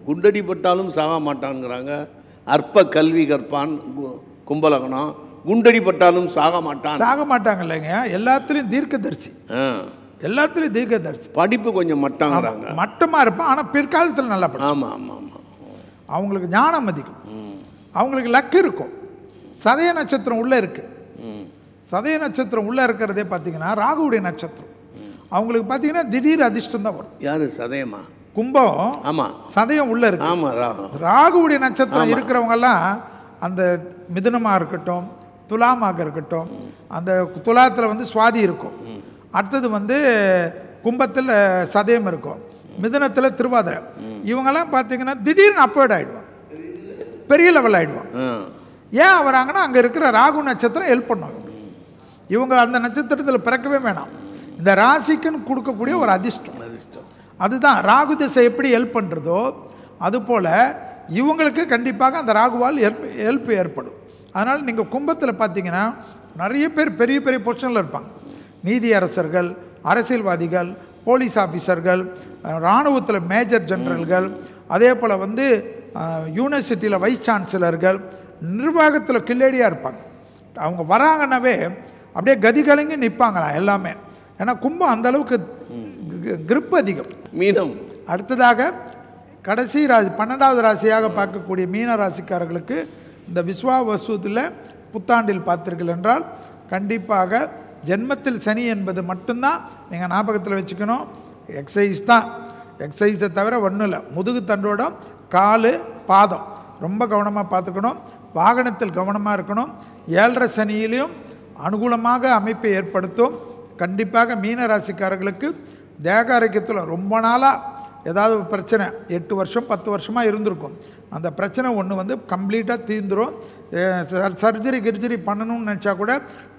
குண்டடி பட்டாலும் சாக மாட்டான்ங்கிறாங்க. அற்ப கல்வி கற்பான் கும்பலகனம், குண்டடி பட்டாலும் சாக மாட்டாங்க இல்லைங்க. எல்லாத்துலேயும் தீர்க்கதரிசி, எல்லாத்துலேயும் தீர்க்கதரிசி. படிப்பு கொஞ்சம் மட்டமாக இருப்பான், ஆனால் பிற்காலத்தில் நல்லா படிப்பான். ஆமாம் ஆமாம் ஆமாம். அவங்களுக்கு ஞானம் அதிகம், அவங்களுக்கு லக்கு இருக்கும். சதய நட்சத்திரம் உள்ளே இருக்குது. சதய நட்சத்திரம் உள்ளே இருக்கிறதே பார்த்தீங்கன்னா ராகுவுடைய நட்சத்திரம். அவங்களுக்கு பார்த்தீங்கன்னா திடீர் அதிர்ஷ்டம் தான் வரும். யார் சதயமா? கும்பம். ஆமாம், சதயம் உள்ளே இருக்கு. ஆமாம், ராகுவுடைய நட்சத்திரம் இருக்கிறவங்கெல்லாம் அந்த மிதுனமாக இருக்கட்டும், துலாமாக இருக்கட்டும், அந்த துலாத்தில் வந்து சுவாதி இருக்கும். அடுத்தது வந்து கும்பத்தில் சதயம் இருக்கும், மிதுனத்தில் திருவாதிரை. இவங்கெல்லாம் பார்த்தீங்கன்னா திடீர்னு அப்வேர்ட் ஆகிடுவாங்க, பெரிய லெவல் ஆகிடுவாங்க. ஏன் வராங்கன்னா அங்கே இருக்கிற ராகு நட்சத்திரம் ஹெல்ப் பண்ணுவாங்க. இவங்க அந்த நட்சத்திரத்தில் பிறக்கவே வேணாம். இந்த ராசிக்குன்னு கொடுக்கக்கூடிய ஒரு அதிர்ஷ்டம். அதுதான் ராகு திசை எப்படி ஹெல்ப் பண்ணுறதோ அதுபோல் இவங்களுக்கு கண்டிப்பாக அந்த ராகுவால் ஹெல்ப் ஏற்படும். அதனால் நீங்கள் கும்பத்தில் பார்த்தீங்கன்னா நிறைய பேர் பெரிய பெரிய பொசிஷனில் இருப்பாங்க. நீதியரசர்கள், அரசியல்வாதிகள், போலீஸ் ஆஃபீஸர்கள், இராணுவத்தில் மேஜர் ஜெனரல்கள், அதே போல் வந்து யூனிவர்சிட்டியில் வைஸ் சான்சலர்கள், நிர்வாகத்தில் கில்லேடியாக இருப்பாங்க. அவங்க வராங்கன்னாவே அப்படியே கதி கலங்கி நிற்பாங்களாம் எல்லாமே. ஏன்னா கும்பம் அந்தளவுக்கு கிரிப் அதிகம். மீனம். அடுத்ததாக கடைசி ராசி 12வது ராசியாக பார்க்கக்கூடிய மீன ராசிக்காரர்களுக்கு இந்த விஸ்வாவசுவில் புத்தாண்டில் பார்த்தீர்கள் என்றால் கண்டிப்பாக ஜென்மத்தில் சனி என்பது மட்டும்தான் நீங்கள் ஞாபகத்தில் வச்சுக்கணும். எக்ஸசைஸ் தான், எக்ஸசைஸை தவிர ஒன்றும் இல்லை. முதுகு தண்டோடம், கால், பாதம் ரொம்ப கவனமாக பார்த்துக்கணும். வாகனத்தில் கவனமாக இருக்கணும். 7.5 சனியிலையும் அனுகூலமாக அமைப்பை ஏற்படுத்தும். கண்டிப்பாக மீன ராசிக்காரர்களுக்கு தேக ஆரோக்கியத்தில் ரொம்ப நாளாக ஏதாவது ஒரு பிரச்சனை 8 வருஷம் 10 வருஷமாக இருந்திருக்கும். அந்த பிரச்சனை ஒன்று வந்து கம்ப்ளீட்டாக தீர்ந்துடும். சர்ஜரி கிர்ஜரி பண்ணணும்னு நினச்சா கூட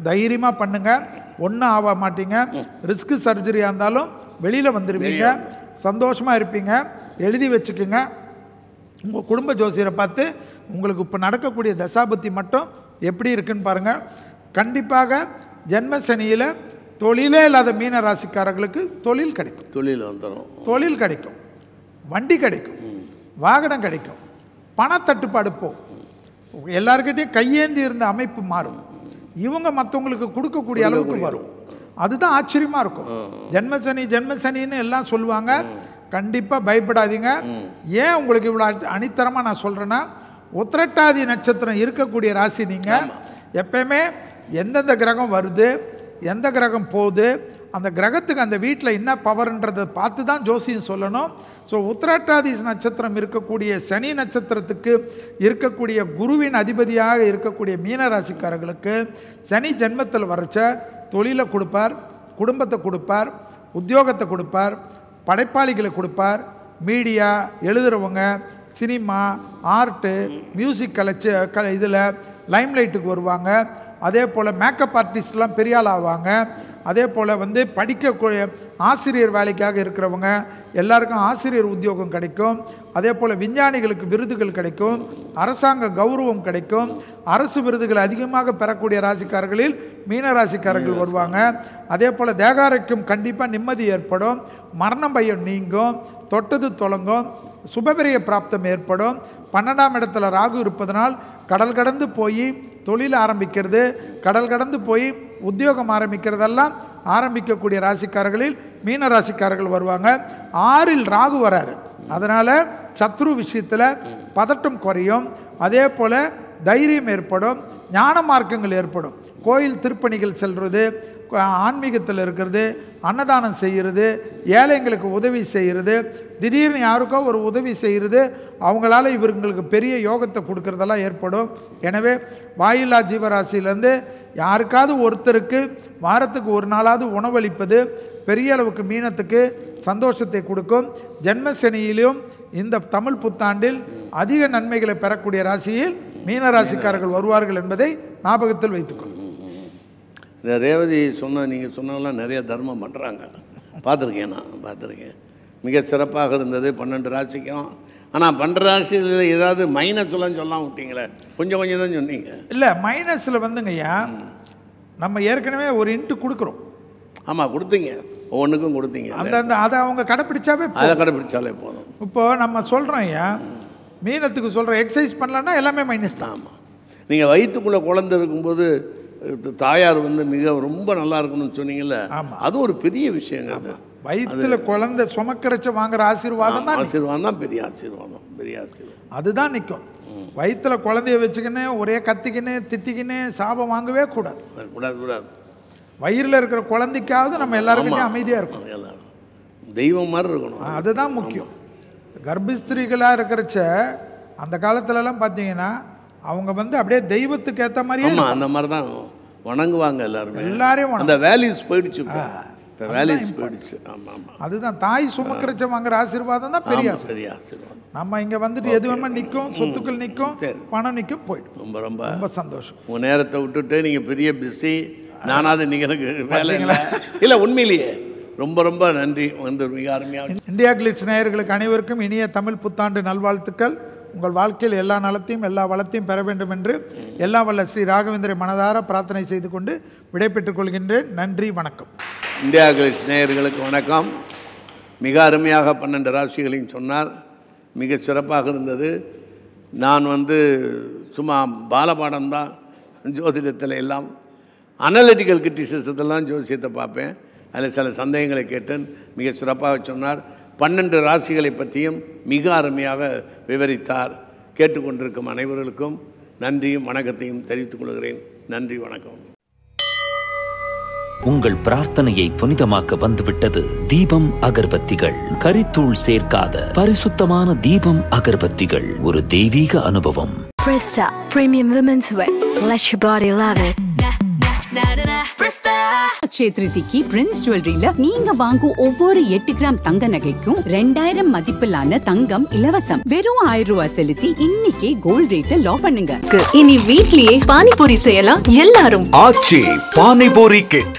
தைரியமாக பண்ணுங்கள், ஒன்றும் ஆக மாட்டீங்க. ரிஸ்க்கு சர்ஜரியாக இருந்தாலும் வெளியில் வந்துடுவீங்க, சந்தோஷமாக இருப்பீங்க. எழுதி வச்சுக்கோங்க. உங்கள் குடும்ப ஜோசியரை பார்த்து உங்களுக்கு இப்போ நடக்கக்கூடிய தசாபுத்தி மட்டும் எப்படி இருக்குன்னு பாருங்கள். கண்டிப்பாக ஜென்ம சனியில் தொழிலே இல்லாத மீன ராசிக்காரர்களுக்கு தொழில் கிடைக்கும். தொழில் வந்துடும். தொழில் கிடைக்கும், வண்டி கிடைக்கும், வாகனம் கிடைக்கும், பணத்தட்டுப்பாடு போகும். எல்லாருக்கிட்டையும் கையேந்தி இருந்த அமைப்பு மாறும். இவங்க மற்றவங்களுக்கு கொடுக்கக்கூடிய அளவுக்கு வரும். அதுதான் ஆச்சரியமாக இருக்கும். ஜென்மசனி ஜென்மசனின்னு எல்லாம் சொல்லுவாங்க. கண்டிப்பாக பயப்படாதீங்க. ஏன் உங்களுக்கு இவ்வளோ அணித்தரமாக நான் சொல்கிறேன்னா, உத்திரட்டாதி நட்சத்திரம் இருக்கக்கூடிய ராசி நீங்கள். எப்பயுமே எந்தெந்த கிரகம் வருது, எந்த கிரகம் போகுது, அந்த கிரகத்துக்கு அந்த வீட்டில் என்ன பவர்ன்றதை பார்த்து தான் ஜோசியம் சொல்லணும். ஸோ உத்திரட்டாதி நட்சத்திரம் இருக்கக்கூடிய சனி நட்சத்திரத்துக்கு இருக்கக்கூடிய குருவின் அதிபதியாக இருக்கக்கூடிய மீனராசிக்காரர்களுக்கு சனி ஜென்மத்தில் வரைச்ச தொழிலை கொடுப்பார், குடும்பத்தை கொடுப்பார், உத்தியோகத்தை கொடுப்பார், படைப்பாளிகளை கொடுப்பார். மீடியா எழுதுகிறவங்க, சினிமா, ஆர்ட்டு, மியூசிக் இதில் லைம்லைட்டுக்கு வருவாங்க. அதே போல் மேக்கப் ஆர்டிஸ்ட்லாம் பெரிய ஆள் ஆவாங்க. அதே போல் படிக்கக்கூடிய ஆசிரியர் வேலைக்காக இருக்கிறவங்க எல்லாருக்கும் ஆசிரியர் உத்தியோகம் கிடைக்கும். அதே போல் விஞ்ஞானிகளுக்கு விருதுகள் கிடைக்கும், அரசாங்க கௌரவம் கிடைக்கும். அரசு விருதுகள் அதிகமாக பெறக்கூடிய ராசிக்காரர்களில் மீனராசிக்காரர்கள் வருவாங்க. அதே போல் தேகாரைக்கும் கண்டிப்பாக நிம்மதி ஏற்படும், மரணம் பயம் நீங்கும், தொட்டது தொடங்கும், சுபவிரிய பிராப்தம் ஏற்படும். 12ஆம் இடத்துல ராகு இருப்பதனால் கடல் கடந்து போய் தொழில் ஆரம்பிக்கிறது, கடல் கடந்து போய் உத்தியோகம் ஆரம்பிக்கிறதெல்லாம் ஆரம்பிக்கக்கூடிய ராசிக்காரர்களில் மீன ராசிக்காரர்கள் வருவாங்க. 6இல் ராகு வராரு. அதனால் சத்ரு விஷயத்தில் பதட்டம் குறையும். அதே போல் தைரியம் ஏற்படும், ஞான மார்க்கங்கள் ஏற்படும். கோயில் திருப்பணிகள் செல்வது, ஆன்மீகத்தில் இருக்கிறது, அன்னதானம் செய்கிறது, ஏழைங்களுக்கு உதவி செய்கிறது, திடீர்னு யாருக்கோ ஒரு உதவி செய்கிறது, அவங்களால இவங்களுக்கு பெரிய யோகத்தை கொடுக்கறதெல்லாம் ஏற்படும். எனவே வாயில்லா ஜீவராசியிலேருந்து யாருக்காவது ஒருத்தருக்கு வாரத்துக்கு ஒரு நாளாவது உணவளிப்பது பெரிய அளவுக்கு மீனத்துக்கு சந்தோஷத்தை கொடுக்கும். ஜென்மசனியிலும் இந்த தமிழ் புத்தாண்டில் அதிக நன்மைகளை பெறக்கூடிய ராசியில் மீனராசிக்காரர்கள் வருவார்கள் என்பதை ஞாபகத்தில் வைத்துக்கொள்ளும். இந்த ரேவதி நீங்கள் சொன்னதெல்லாம் நிறைய தர்மம் பண்ணுறாங்க, பார்த்துருக்கேன், நான் பார்த்துருக்கேன். மிக சிறப்பாக இருந்தது 12 ராசிக்கும். ஆனால் 12 ராசியில் ஏதாவது மைனஸ் சொல்லலாம் விட்டீங்களே, கொஞ்சம் கொஞ்சம் தான் சொன்னீங்க. இல்லை, மைனஸில் வந்துங்கய்யா நம்ம ஏற்கனவே ஒரு இன்ட்டு கொடுக்குறோம். ஆமாம், கொடுத்தீங்க, ஒவ்வொன்றுக்கும் கொடுத்தீங்க. அந்த அதை அவங்க கடைப்பிடிச்சாவே, அதை கடைப்பிடிச்சாலே போதும். இப்போது நம்ம சொல்கிறோம் ஐயா, மீனத்துக்கு சொல்கிற எக்ஸசைஸ் பண்ணலன்னா எல்லாமே மைனஸ் தான். ஆமாம், நீங்கள் வயிற்றுக்குள்ளே குழந்தை இருக்கும்போது தாயார் மிக ரொம்ப நல்லா இருக்கணும்னு சொன்னீங்கல்ல, அது ஒரு பெரிய விஷயங்க. அது வயிற்றுல குழந்தை சுமக்கரைச்ச வாங்குற ஆசீர்வாதம் தான். ஆசீர்வாதம் தான் பெரிய ஆசீர்வாதம், பெரிய ஆசீர்வாதம். அதுதான் நிற்கும். வயிற்றுல குழந்தைய வச்சுக்கின்னு ஒரே கத்திக்கின்னு திட்டிக்கின்னு சாபம் வாங்கவே கூடாது. கூடாது கூடாது. வயிறில் இருக்கிற குழந்தைக்காவது நம்ம எல்லாருக்கிட்டையும் அமைதியாக இருக்கும், தெய்வம் மாதிரி இருக்கணும். அதுதான் முக்கியம். கர்ப்பஸ்திரீகளாக இருக்கிறச்ச அந்த காலத்துலலாம் பார்த்தீங்கன்னா அவங்க அப்படியே தெய்வத்துக்கு ஏற்ற மாதிரியே அந்த மாதிரி தான் வணங்குவாங்க எல்லாருமே. எல்லாரையும் அந்த வேல்யூஸ் போயிடுச்சு, வேல்யூஸ் போயிடுச்சு. ஆமாம் ஆமாம், அதுதான் தாய் சுமக்கரைச்ச வாங்குற ஆசீர்வாதம் தான் பெரிய ஆசீர்வாதம். நம்ம இங்கே எது வேணுமா நிற்கும், சொத்துக்கள் நிற்கும், பணம் நிற்கும், போயிடும். ரொம்ப ரொம்ப ரொம்ப சந்தோஷம். உங்கள் நேரத்தை விட்டுட்டு நீங்கள் பெரிய பிஸி, நானாவது நீங்கள் எனக்கு வேலை இல்லை. உண்மையிலேயே ரொம்ப ரொம்ப நன்றி. மிக அருமையாக. இந்தியா கிளிட்ஸ் நேயர்களுக்கு அனைவருக்கும் இனிய தமிழ் புத்தாண்டு நல்வாழ்த்துக்கள். உங்கள் வாழ்க்கையில் எல்லா நலத்தையும் எல்லா வளத்தையும் பெற வேண்டும் என்று எல்லாம் வல்ல ஸ்ரீ ராகவேந்திர மனதார பிரார்த்தனை செய்து கொண்டு விடைபெற்றுக் கொள்கின்றேன். நன்றி, வணக்கம். இந்தியா கிளிட்ஸ் நேயர்களுக்கு வணக்கம். மிக அருமையாக 12 ராசிகளையும் சொன்னார், மிக சிறப்பாக இருந்தது. நான் சும்மா பாலபாடம் தான் ஜோதிடத்தில், எல்லாம் அனலிட்டிக்கல் கிரிட்டிசிசத்தெல்லாம் ஜோசியத்தை பார்ப்பேன். அதில் சில சந்தேகங்களை கேட்டேன், மிக சிறப்பாக சொன்னார். 12 ராசிகளை பற்றியும் மிக அருமையாக விவரித்தார். கேட்டுக்கொண்டிருக்கும் அனைவர்களுக்கும் நன்றியும் வணக்கத்தையும் தெரிவித்துக் கொள்கிறேன். நன்றி, வணக்கம். உங்கள் பிரார்த்தனையை புனிதமாக்க வந்துவிட்டது தீபம் அகர்பத்திகள். கரித்தூள் சேர்க்காத பரிசுத்தமான தீபம் அகர்பத்திகள், ஒரு தெய்வீக அனுபவம். Presta Premium Women's Wear. Let your body love it. க்ஷேத்ரிதிக்கு பிரின்ஸ் ஜுவல்லரியில நீங்க வாங்கும் ஒவ்வொரு 8 கிராம் தங்க நகைக்கும் 2000 மதிப்பிலான தங்கம் இலவசம். வெறும் 1000 ரூபாய் செலுத்தி இன்னைக்கே கோல்ட் ரேட்டை லாக் பண்ணுங்க. இனி வீட்லயே பானிபூரி செய்யலாம் எல்லாரும். ஆச்சி பானிபூரி கிட்.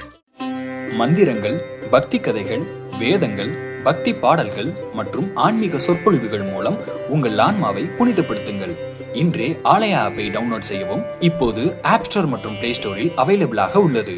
மந்திரங்கள், பக்தி கதைகள், வேதங்கள், பக்தி பாடல்கள் மற்றும் ஆன்மீக சொற்பொழிவுகள் மூலம் உங்கள் ஆன்மாவை புனிதப்படுத்துங்கள். இன்றே ஆலயா ஆப்பை டவுன்லோட் செய்யவும். இப்போது ஆப் ஸ்டோர் மற்றும் பிளே ஸ்டோரில் அவைலபிளாக உள்ளது.